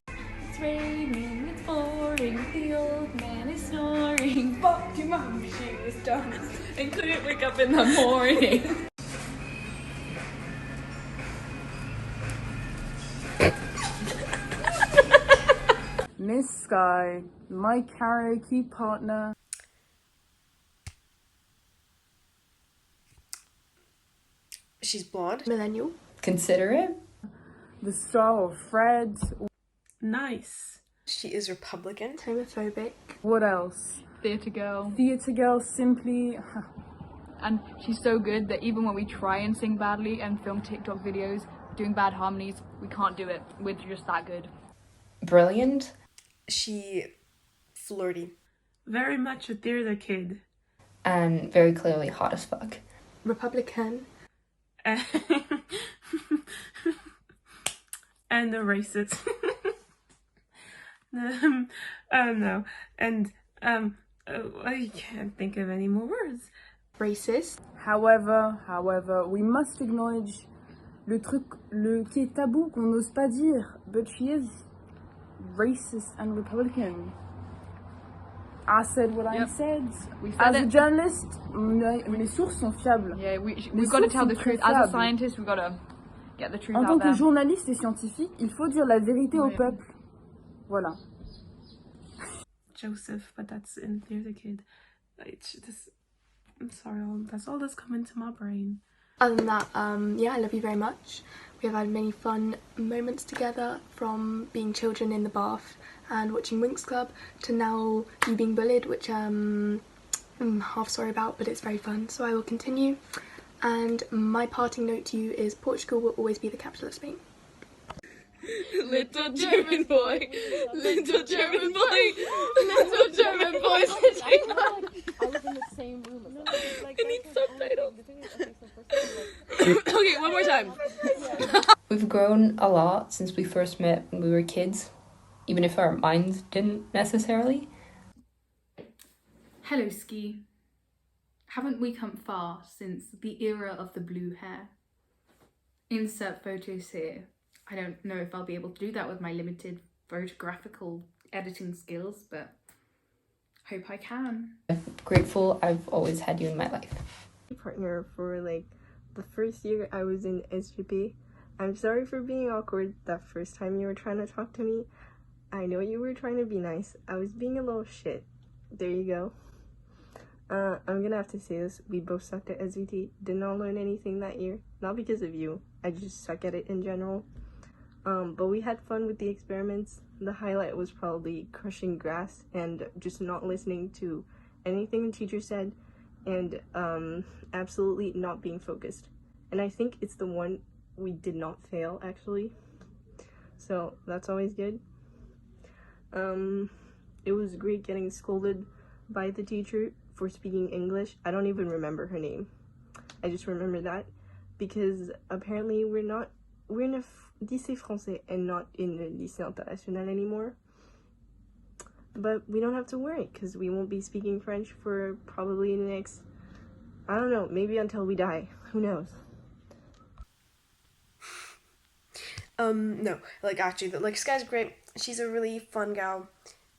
It's raining, it's pouring, the old man is snoring. Fuck your mum, she was done and couldn't wake up in the morning. Miss Skye, my karaoke partner. She's blonde. Millennial. Considerate. The star of Fred. Nice. She is Republican. Homophobic. What else? Theatre girl. Theatre girl, simply. And she's so good that even when we try and sing badly and film TikTok videos doing bad harmonies, we can't do it. We're just that good. Brilliant. She flirty. Very much a theater kid. And very clearly hot as fuck. Republican. And a racist. No. And I can't think of any more words. Racist. However, we must acknowledge le qui est tabou qu'on n'ose pas dire, but she is racist and Republican. I said what I said. As a journalist, mes sources sont fiables. Yeah, we've got to tell the truth. As a scientist, we've got to get the truth out there. En tant que journaliste et scientifique, il faut dire la vérité au peuple. Voilà. Joseph, but that's in Theater Kid. I'm sorry, that's all that's coming to my brain. Other than that, yeah, I love you very much. We have had many fun moments together, from being children in the bath and watching Winx Club to now you being bullied, which I'm half sorry about, but it's very fun, so I will continue. And my parting note to you is Portugal will always be the capital of Spain. Little German boy, little German boy, little German boy. I was in the same room as that. I need subtitles. Okay, one more time. We've grown a lot since we first met when we were kids, even if our minds didn't necessarily. Hello, Skye. Haven't we come far since the era of the blue hair? Insert photos here. I don't know if I'll be able to do that with my limited photographical editing skills, but hope I can. I'm grateful I've always had you in my life. Partner for like the first year I was in SGP. I'm sorry for being awkward that first time you were trying to talk to me. I know you were trying to be nice. I was being a little shit. There you go. I'm gonna have to say this. We both sucked at SVT. Did not learn anything that year. Not because of you. I just suck at it in general. But we had fun with the experiments. The highlight was probably crushing grass and just not listening to anything the teacher said, and absolutely not being focused. And I think it's the one we did not fail, actually. So that's always good. It was great getting scolded by the teacher for speaking English. I don't even remember her name. I just remember that because apparently we're in a lycée français and not in the lycée international anymore. But we don't have to worry because we won't be speaking French for probably the next, I don't know, maybe until we die. Who knows? No, like actually, like Skye's great. She's a really fun gal,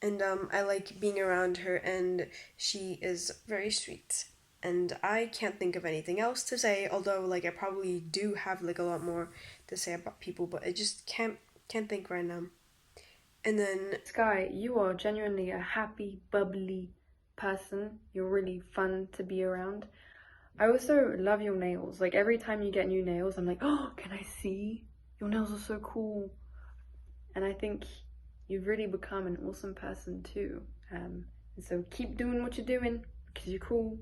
and I like being around her, and she is very sweet. And I can't think of anything else to say, although like I probably do have like a lot more to say about people, but I just can't think right now. And then Skye, you are genuinely a happy, bubbly person. You're really fun to be around. I also love your nails. Like every time you get new nails, I'm like, oh, can I see? Your nails are so cool. And I think you've really become an awesome person too. And so keep doing what you're doing because you're cool.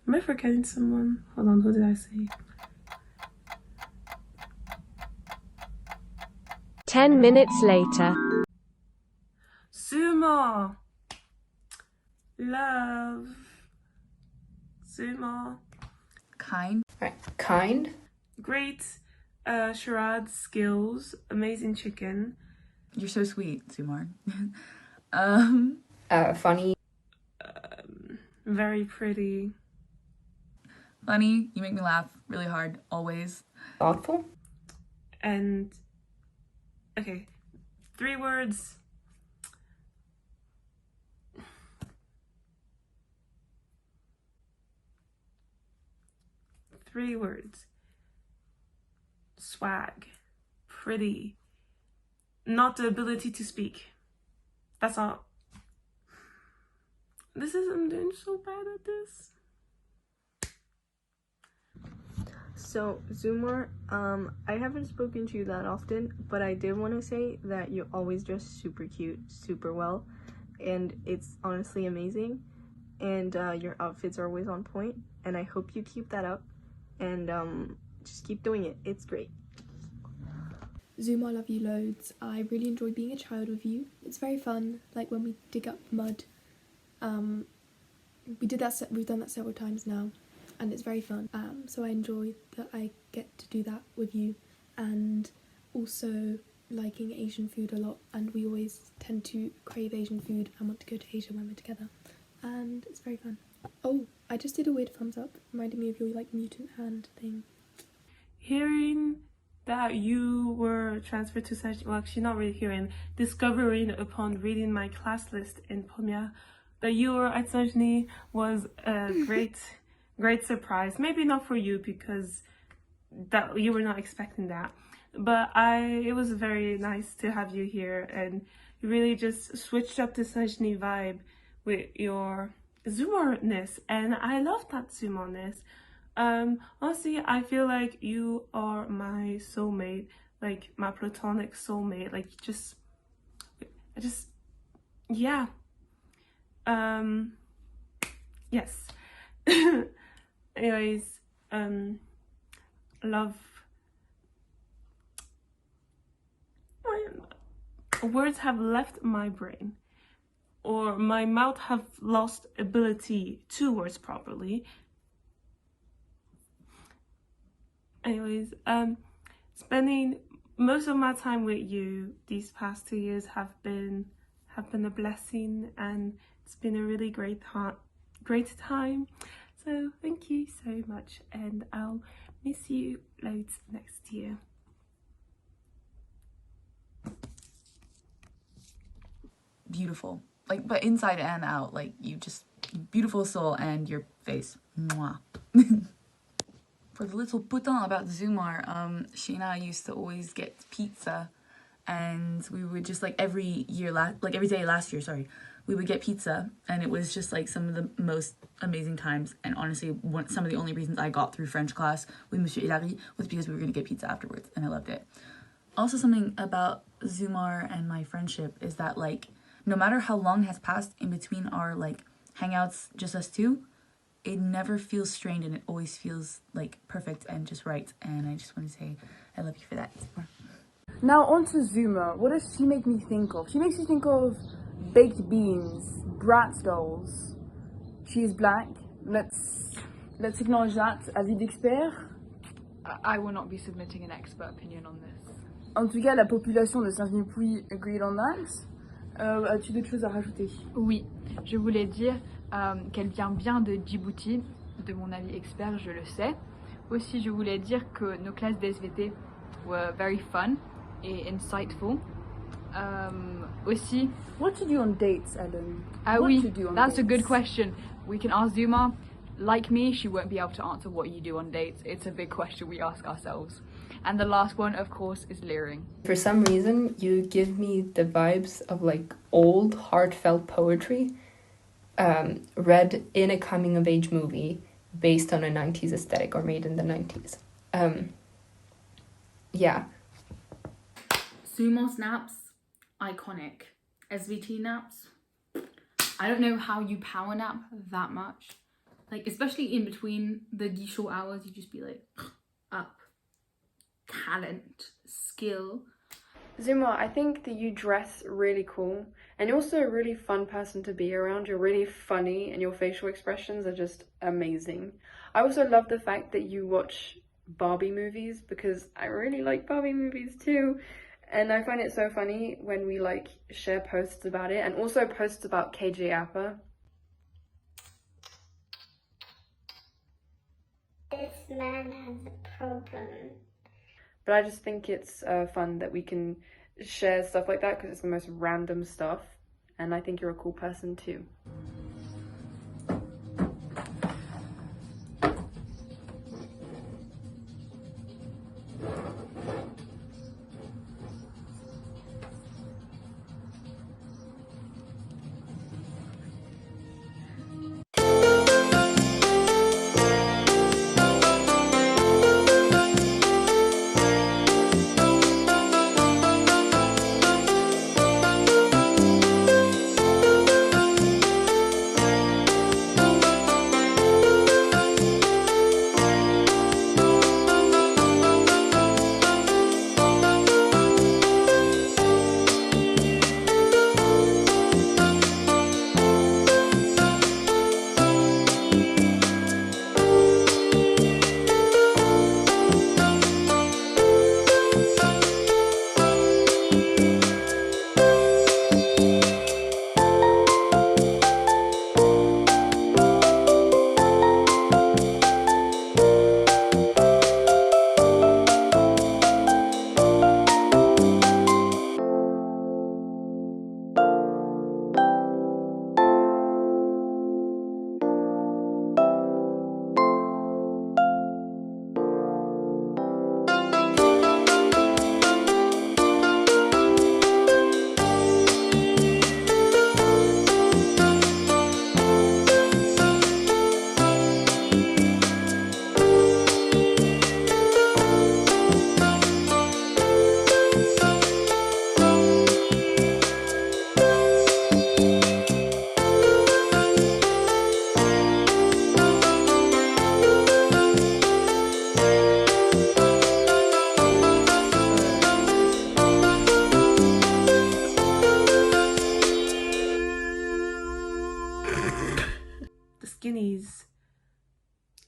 Am I forgetting someone? Hold on, who did I say? 10 minutes later. Zumar! Love. Zumar. Kind. Right. Kind. Great charade skills. Amazing chicken. You're so sweet, Zumar. Funny. Very pretty. Funny. You make me laugh really hard, always. Thoughtful. And okay, 3 words. Three words. Swag. Pretty. Not the ability to speak. That's all. I'm doing so bad at this. So, Zumar, I haven't spoken to you that often, but I did want to say that you always dress super cute, super well, and it's honestly amazing, and your outfits are always on point, and I hope you keep that up, and just keep doing it. It's great. Zumar, I love you loads. I really enjoy being a child with you. It's very fun, like when we dig up mud. We've done that several times now, and it's very fun. So I enjoy that I get to do that with you, and also liking Asian food a lot, and we always tend to crave Asian food and want to go to Asia when we're together, and it's very fun. Oh, I just did a weird thumbs up, reminding me of your like mutant hand thing. Hearing that you were transferred to such, well, actually not really hearing, discovering upon reading my class list in première that you were at Saint-Denis was a great surprise. Maybe not for you because that you were not expecting that, but it was very nice to have you here, and you really just switched up the Saint-Denis vibe with your Zumarness, and I love that Zumarness. Honestly, I feel like you are my soulmate, like my platonic soulmate, like yeah. Yes. Anyways, love. Words have left my brain, or my mouth have lost ability to words properly. Anyways, spending most of my time with you these past 2 years have been a blessing, and it's been a really great time. So thank you so much, and I'll miss you loads next year. Beautiful, like, but inside and out, like, you just beautiful soul, and your face. Mwah. For the little putain about Zumar, she and I used to always get pizza, and we would just like every day last year, we would get pizza, and it was just like some of the most amazing times. And honestly, some of the only reasons I got through French class with Monsieur Hilary was because we were gonna get pizza afterwards, and I loved it. Also, something about Zumar and my friendship is that, like, no matter how long has passed in between our like hangouts, just us two, it never feels strained, and it always feels like perfect and just right. And I just want to say I love you for that. Now on to Zumar. What does she make me think of? She makes me think of baked beans, Bratz dolls. She is black. Let's acknowledge that. Avis d'expert. I will not be submitting an expert opinion on this. En tout cas, la population de Saint-Denis agreed on that. As-tu d'autres choses à rajouter? Oui, je voulais dire qu'elle vient bien de Djibouti, de mon avis expert, je le sais. Aussi, je voulais dire que nos classes d'SVT were very fun et insightful. Aussi, what to do on dates, Ellen? That's a good question. We can ask Zumar. Like me, she won't be able to answer what you do on dates. It's a big question we ask ourselves. And the last one, of course, is leering. For some reason, you give me the vibes of like old, heartfelt poetry read in a coming-of-age movie based on a 90s aesthetic or made in the 90s. Yeah. Zumar naps, iconic. SVT naps, I don't know how you power nap that much. Like, especially in between the short hours, you just be like, up. Talent, skill. Zumar, I think that you dress really cool and you're also a really fun person to be around. You're really funny and your facial expressions are just amazing. I also love the fact that you watch Barbie movies because I really like Barbie movies too. And I find it so funny when we like share posts about it and also posts about KJ Appa. This man has a problem. But I just think it's fun that we can share stuff like that because it's the most random stuff. And I think you're a cool person too.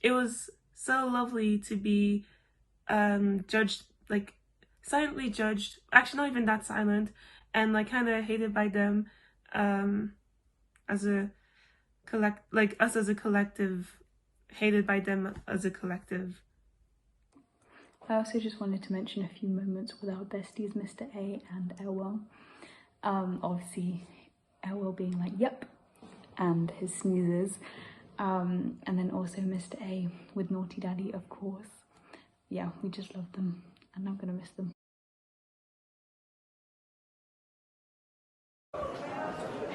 It was so lovely to be judged, like silently judged, actually not even that silent, and like kind of hated by them as a us as a collective, hated by them as a collective. I also just wanted to mention a few moments with our besties, Mr. A and Ello. Obviously, Ello being like, yep, and his sneezes. And then also Mr. A with Naughty Daddy, of course. Yeah, we just love them, and I'm gonna miss them.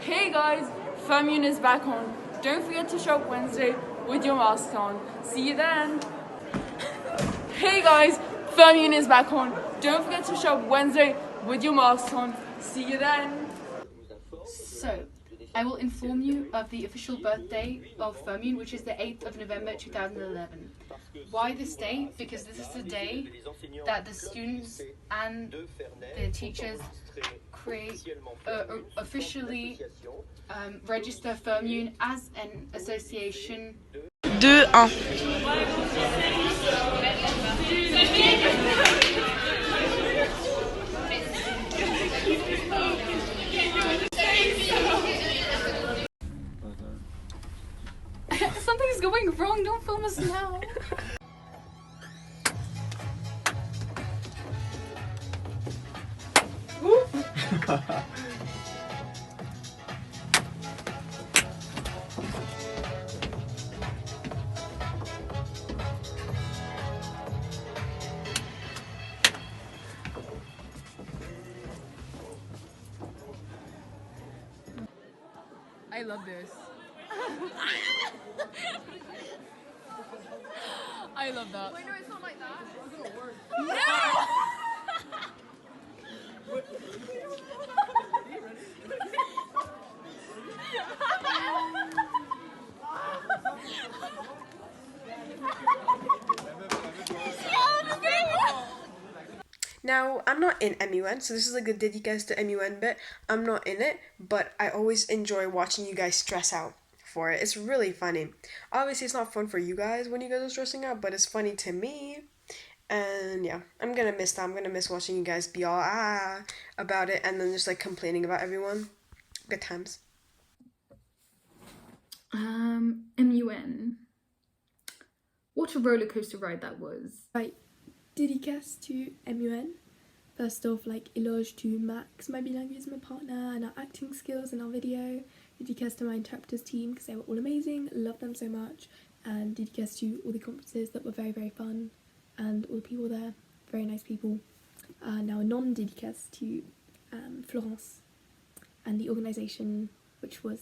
Hey guys, Fermion is back on. Don't forget to shop Wednesday with your mask on. See you then. Hey guys, Fermion is back on. Don't forget to shop Wednesday with your mask on. See you then. So, I will inform you of the official birthday of Fermion, which is the 8th of November 2011. Why this day? Because this is the day that the students and the teachers officially register Fermion as an association. 2-1. Something's going wrong, don't film us now. love this. I love that. Wait, no, it's not like that. Now, I'm not in MUN, so this is like the dédicace to MUN bit. I'm not in it, but I always enjoy watching you guys stress out for it. It's really funny. Obviously, it's not fun for you guys when you guys are stressing out, but it's funny to me. And yeah, I'm gonna miss that. I'm gonna miss watching you guys be all about it and then just like complaining about everyone. Good times. MUN. What a roller coaster ride that was. Right, dédicace to MUN. First off, like, éloge to Max, my bilinguisme partner, and our acting skills in our video. Dédicace to my interpreters team because they were all amazing, love them so much. And dédicace to all the conferences that were very, very fun, and all the people there, very nice people. Now a non-dédicace to Florence and the organisation, which was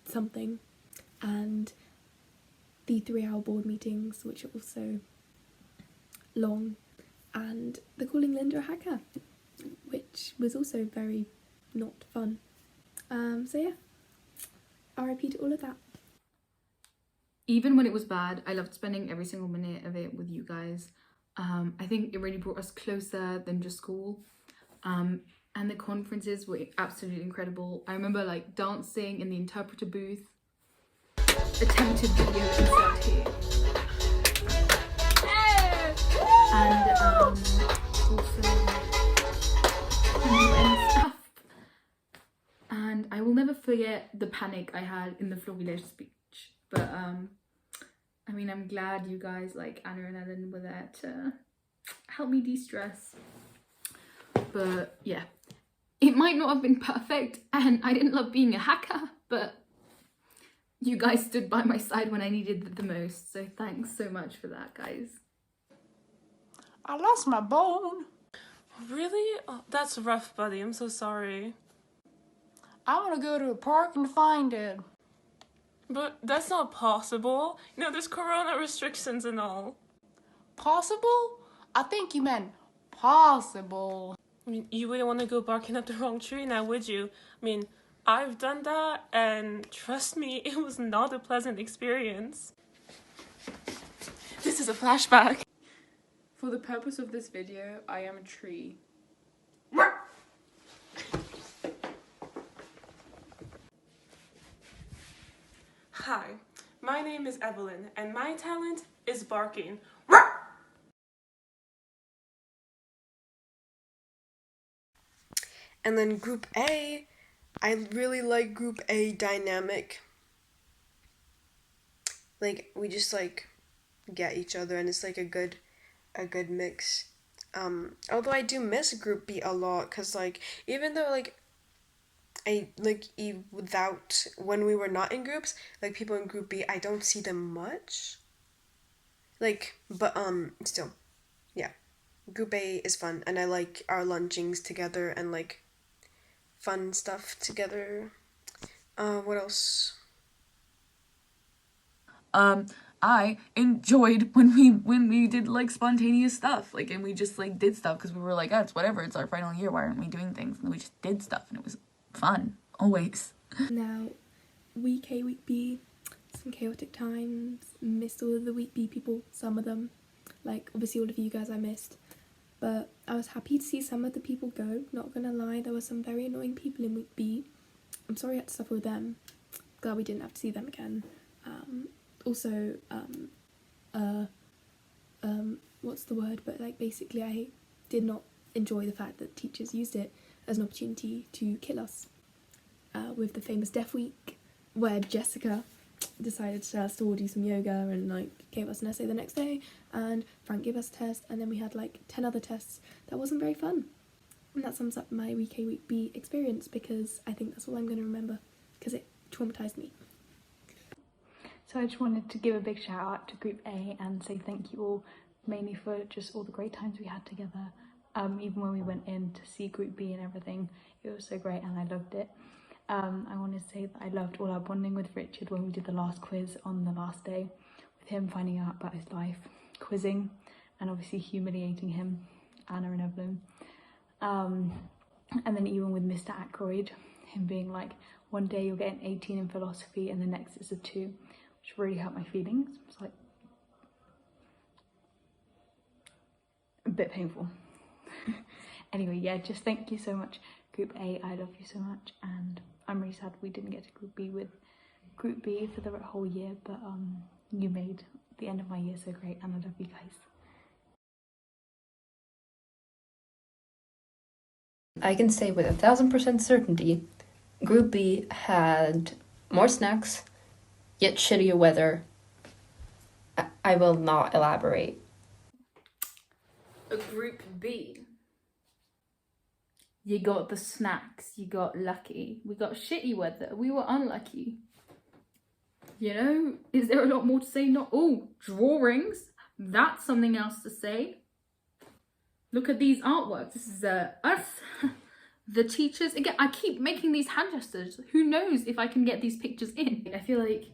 something, and the 3-hour board meetings, which are also long, and the calling Linda a hacker, which was also very not fun. So yeah, RIP to all of that. Even when it was bad, I loved spending every single minute of it with you guys. I think it really brought us closer than just school. And the conferences were absolutely incredible. I remember like dancing in the interpreter booth. Attempted video insert here. And also stuff. And I will never forget the panic I had in the Florillage speech. But I mean, I'm glad you guys like Anna and Ellen were there to help me de-stress. But yeah, it might not have been perfect and I didn't love being a hacker, but you guys stood by my side when I needed it the most. So thanks so much for that, guys. I lost my bone. Really? Oh, that's rough, buddy. I'm so sorry. I want to go to a park and find it. But that's not possible. You know, there's corona restrictions and all. Possible? I think you meant possible. I mean, you wouldn't want to go barking up the wrong tree now, would you? I mean, I've done that, and trust me, it was not a pleasant experience. This is a flashback. For the purpose of this video, I am a tree. Hi, my name is Evelyn, and my talent is barking. And then Group A, I really like Group A dynamic. Like, we just like get each other and it's like a good mix. Although I do miss Group B a lot, cause like, even though like without, when we were not in groups, like people in Group B, I don't see them much. Like, but still, yeah. Group A is fun, and I like our lunchings together and like fun stuff together. What else? I enjoyed when we did like spontaneous stuff, like, and we just like did stuff because we were like, oh, it's whatever, it's our final year, why aren't we doing things? And we just did stuff and it was fun, always. Now, week A, week B, some chaotic times, missed all of the week B people, some of them, like obviously all of you guys I missed, but I was happy to see some of the people go, not gonna lie, there were some very annoying people in week B. I'm sorry I had to suffer with them, glad we didn't have to see them again. Also, what's the word, but like basically I did not enjoy the fact that teachers used it as an opportunity to kill us, with the famous Deaf Week, where Jessica decided to tell us to all do some yoga and like gave us an essay the next day, and Frank gave us a test, and then we had like 10 other tests. That wasn't very fun, and that sums up my week A, week B experience, because I think that's all I'm going to remember, because it traumatized me. So I just wanted to give a big shout out to Group A and say thank you all, mainly for just all the great times we had together. Even when we went in to see Group B and everything, it was so great and I loved it. I want to say that I loved all our bonding with Richard when we did the last quiz on the last day, with him finding out about his life, quizzing, and obviously humiliating him, Anna and Evelyn. And then even with Mr. Ackroyd, him being like, one day you'll get an 18 in philosophy and the next is a 2, which really hurt my feelings. It's like a bit painful. Anyway, yeah, just thank you so much, Group A. I love you so much, and I'm really sad we didn't get to Group B with Group B for the whole year, but you made the end of my year so great, and I love you guys. I can say with 1000% certainty, Group B had more snacks, yet shittier weather. I will not elaborate. Group B. You got the snacks, you got lucky. We got shitty weather, we were unlucky. You know, is there a lot more to say? Not all. Drawings, that's something else to say. Look at these artworks. This is us, the teachers. Again, I keep making these hand gestures. Who knows if I can get these pictures in? I feel like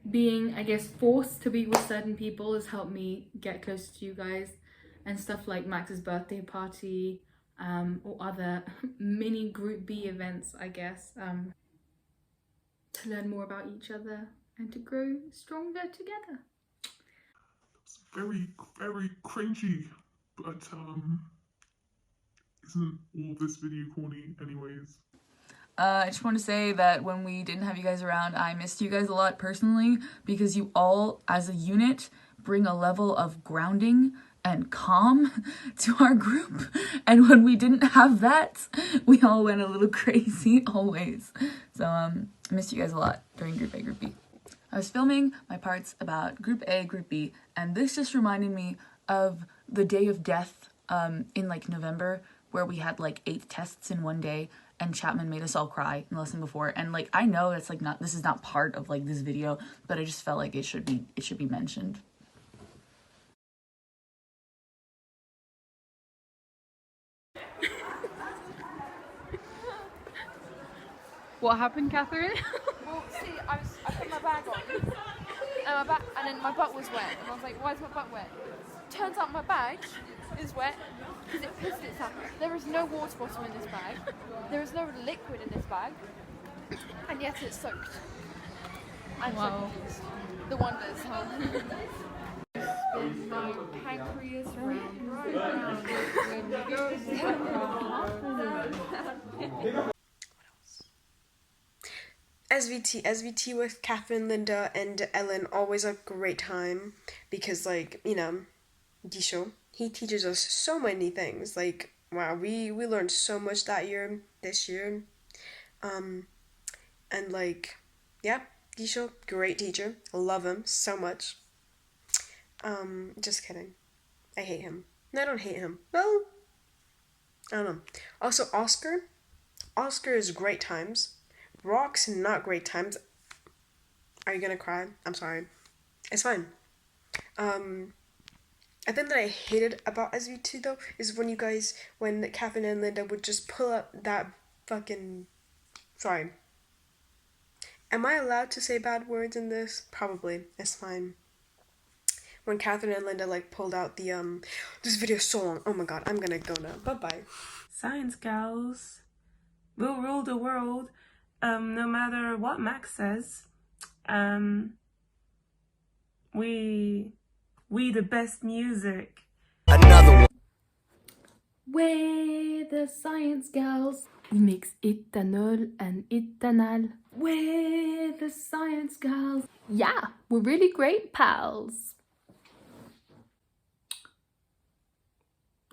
being, I guess, forced to be with certain people has helped me get closer to you guys. And stuff like Max's birthday party, or other mini Group B events, I guess, to learn more about each other and to grow stronger together. It's very, very cringy, but isn't all this video corny anyways? I just want to say that when we didn't have you guys around, I missed you guys a lot personally, because you all, as a unit, bring a level of grounding and calm to our group, and when we didn't have that, we all went a little crazy always. So I missed you guys a lot during Group A, Group B. I was filming my parts about Group A, Group B, and this just reminded me of the day of death in like November, where we had like 8 tests in one day, and Chapman made us all cry in the lesson before. And like, I know it's like this is not part of like this video, but I just felt like it should be mentioned. What happened, Catherine? Well, see, I put my bag on, and then my butt was wet, and I was like, why is my butt wet? Turns out my bag is wet because it pissed itself. There is no water bottle in this bag. There is no liquid in this bag, and yet it's soaked. I'm so confused. The wonders, huh? Spin my pancreas round, round, when we go round. SVT with Catherine, Linda, and Ellen, always a great time, because like, you know, Disho, he teaches us so many things. Like, wow, we learned so much this year. And like, yeah, Disho, great teacher. Love him so much. Just kidding. I hate him. No, I don't hate him. Well, I don't know. Also, Oscar is great times. Rock's not great times. Are you gonna cry? I'm sorry. It's fine. A thing that I hated about SVT though is when Catherine and Linda would just pull up that fucking... Sorry. Am I allowed to say bad words in this? Probably. It's fine. When Catherine and Linda like pulled out the this video is so long. Oh my god, I'm gonna go now. Bye-bye. Science gals will rule the world. No matter what Max says, we the best music. Another one. We're the science gals. We mix ethanol and ethanal. We're the science gals. Yeah, we're really great pals.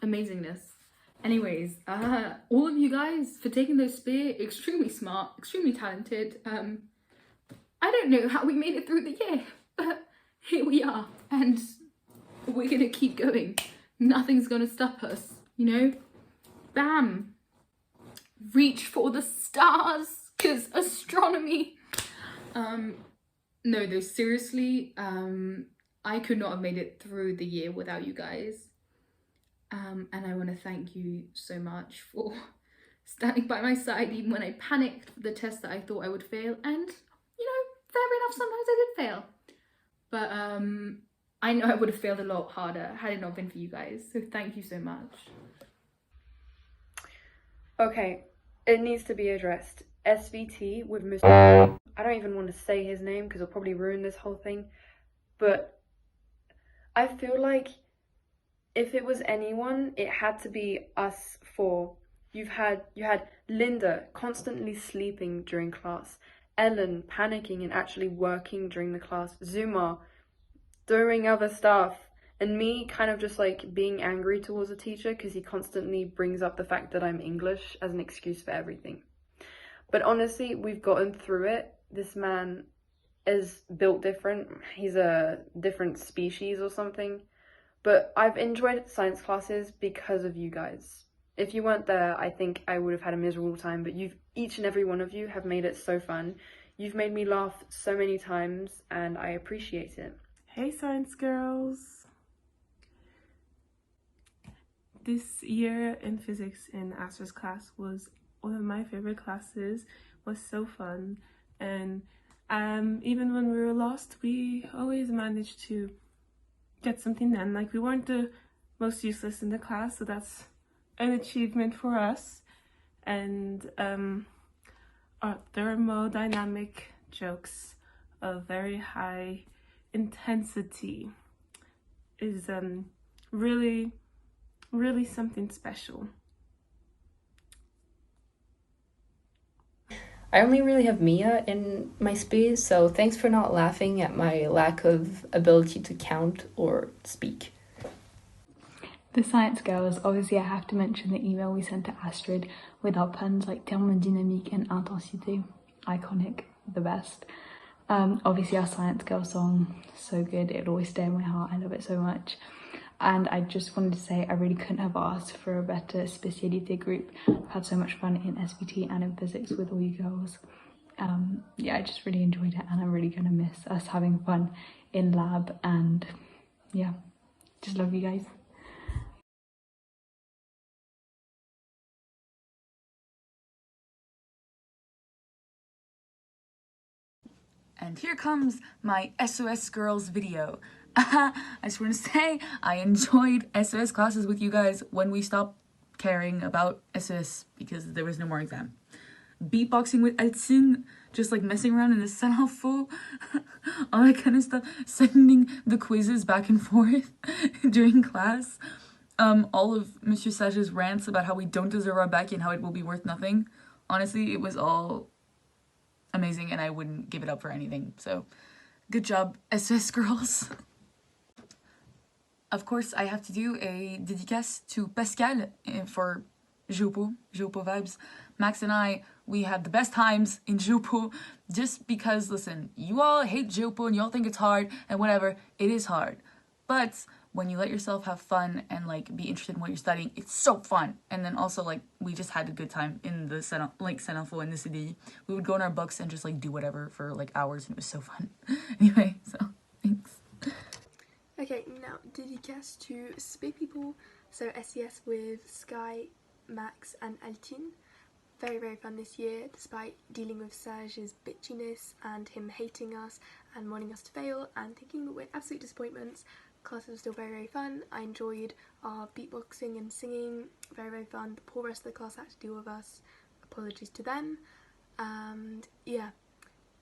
Amazingness. Anyways, all of you guys for taking those spear, extremely smart, extremely talented. I don't know how we made it through the year, but here we are, and we're gonna keep going. Nothing's gonna stop us, you know? Bam! Reach for the stars, cause astronomy. No, though, seriously, I could not have made it through the year without you guys. And I want to thank you so much for standing by my side even when I panicked for the test that I thought I would fail, and you know, fair enough, sometimes I did fail. But I know I would have failed a lot harder had it not been for you guys, so thank you so much. Okay, it needs to be addressed. SVT with Mr. I don't even want to say his name because it'll probably ruin this whole thing, but I feel like if it was anyone, it had to be us four. You had Linda constantly sleeping during class, Ellen panicking and actually working during the class, Zumar doing other stuff, and me kind of just like being angry towards the teacher because he constantly brings up the fact that I'm English as an excuse for everything. But honestly, we've gotten through it. This man is built different. He's a different species or something. But I've enjoyed science classes because of you guys. If you weren't there, I think I would have had a miserable time, but each and every one of you have made it so fun. You've made me laugh so many times, and I appreciate it. Hey science girls! This year in physics in Astra's class was one of my favorite classes. It was so fun, and even when we were lost, we always managed to get something done. Like, we weren't the most useless in the class, so that's an achievement for us. And our thermodynamic jokes of very high intensity is really something special. I only really have Miya in my space, so thanks for not laughing at my lack of ability to count or speak. The science girls, obviously I have to mention the email we sent to Astrid with our puns like thermodynamique and intensité. Iconic, the best. Obviously our science girl song, so good, it'll always stay in my heart, I love it so much. And I just wanted to say I really couldn't have asked for a better spécialité group. I've had so much fun in SVT and in physics with all you girls. Yeah, I just really enjoyed it, and I'm really gonna miss us having fun in lab, and yeah, just love you guys. And here comes my SOS Girls video. I just want to say I enjoyed SOS classes with you guys when we stopped caring about SOS because there was no more exam. Beatboxing with Eltine, just like messing around in the Sanfo, all that kind of stuff, sending the quizzes back and forth during class. All of Monsieur Sage's rants about how we don't deserve our back and how it will be worth nothing. Honestly, it was all amazing and I wouldn't give it up for anything. So, good job, SOS Girls. Of course, I have to do a dédicace to Pascal for Jopo vibes. Max and I, we had the best times in Jopo just because, listen, you all hate Jopo and you all think it's hard and whatever, it is hard. But when you let yourself have fun and like be interested in what you're studying, it's so fun. And then also like we just had a good time in the Sanfo and the city. We would go in our books and just like do whatever for like hours and it was so fun. Anyway, so thanks. Okay, now dédicace to Spay people, so SES with Skye, Max and Altine. Very, very fun this year, despite dealing with Serge's bitchiness and him hating us and wanting us to fail and thinking that we're absolute disappointments. Classes were still very, very fun. I enjoyed our beatboxing and singing, very, very fun. The poor rest of the class had to deal with us, apologies to them. And yeah,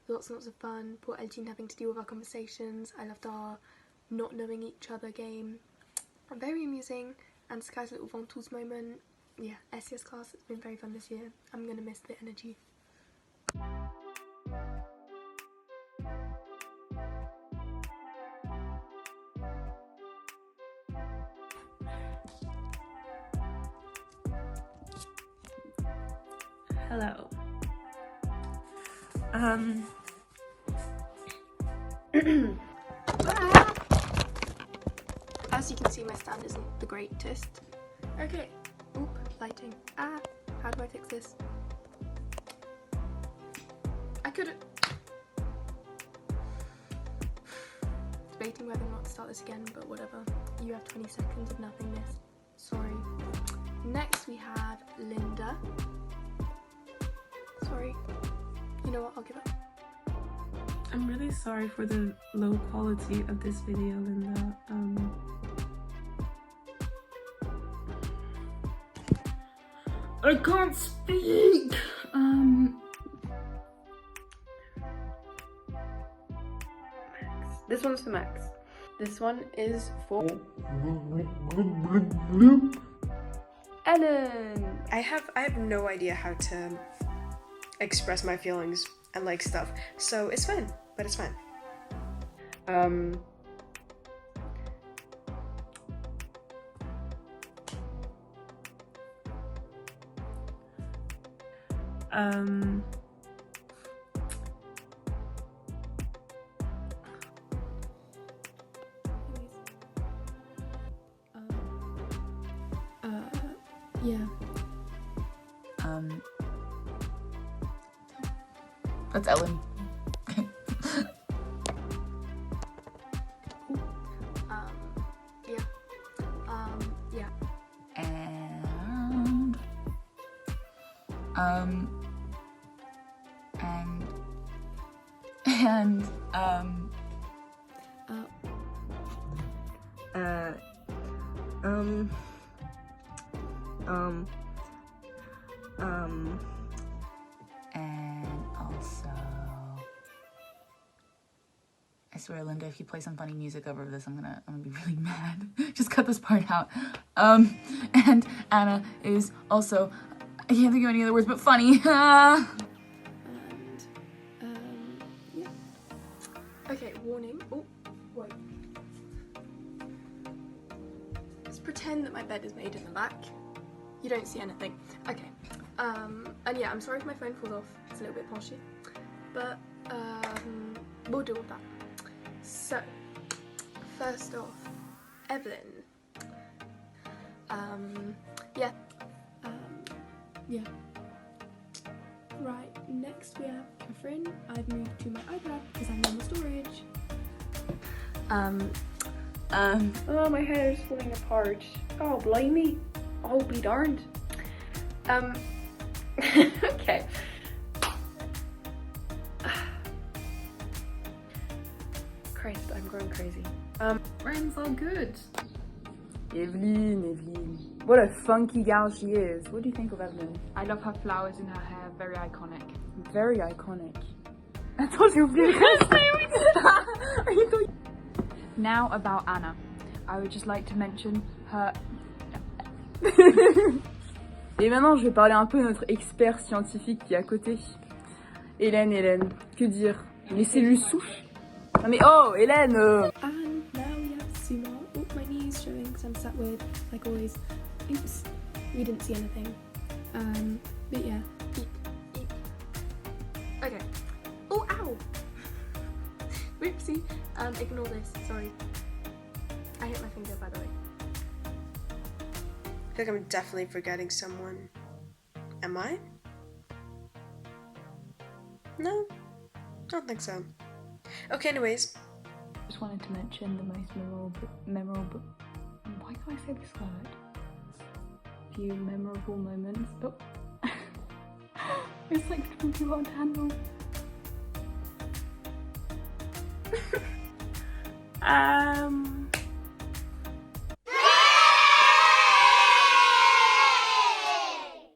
lots and lots of fun. Poor Altine having to deal with our conversations. I loved our not knowing each other game, very amusing, and Skye's little ventouse moment. Yeah, SES class has been very fun this year. I'm gonna miss the energy. Hello. As you can see, my stand isn't the greatest. Okay. Oop, lighting. How do I fix this? I couldn't. Debating whether or not to start this again, but whatever. You have 20 seconds of nothingness. Sorry. Next we have Linda. sorry. You know what, I'll give up. I'm really sorry for the low quality of this video, Linda. I can't speak. This one's for Max. This one is for Ellen. I have no idea how to express my feelings and like stuff, so it's fine, but it's fine. Yeah. That's Ellen. Yeah. Yeah. And also, I swear, Linda, if you play some funny music over this, I'm gonna be really mad. Just cut this part out. And Anna is also, I can't think of any other words but funny. Yeah. Okay, warning. Oh, wait. Let's pretend that my bed is made in the back. You don't see anything. Okay. And yeah, I'm sorry if my phone falls off. It's a little bit poshy. But, we'll deal with that. So, first off, Evelyn. Yeah. Yeah. Right, next we have Catherine. I've moved to my iPad because I need more storage. Oh, my hair is falling apart. Oh, blimey. Oh, be darned. Okay. Christ, I'm going crazy. Friends are good. Evelyn. What a funky gal she is. What do you think of Evelyn? I love her flowers in her hair, very iconic. Very iconic. Attends, j'ai oublié le Now about Anna. I would just like to mention her... Et maintenant, je vais parler un peu de notre expert scientifique qui est à côté. Hélène, que dire? Les cellules souches? Non mais oh, Hélène And now we have zumar. Oh, my knee's showing because I'm sat weird, like always. Oops, we didn't see anything. But yeah. Okay. Oh, ow! Whoopsie. Ignore this, sorry. I hit my finger, by the way. I feel like I'm definitely forgetting someone. Am I? No, I don't think so. Okay, anyways. Just wanted to mention the most memorable why can't I say this word? Few memorable moments. Oh. It's like talking about Anno.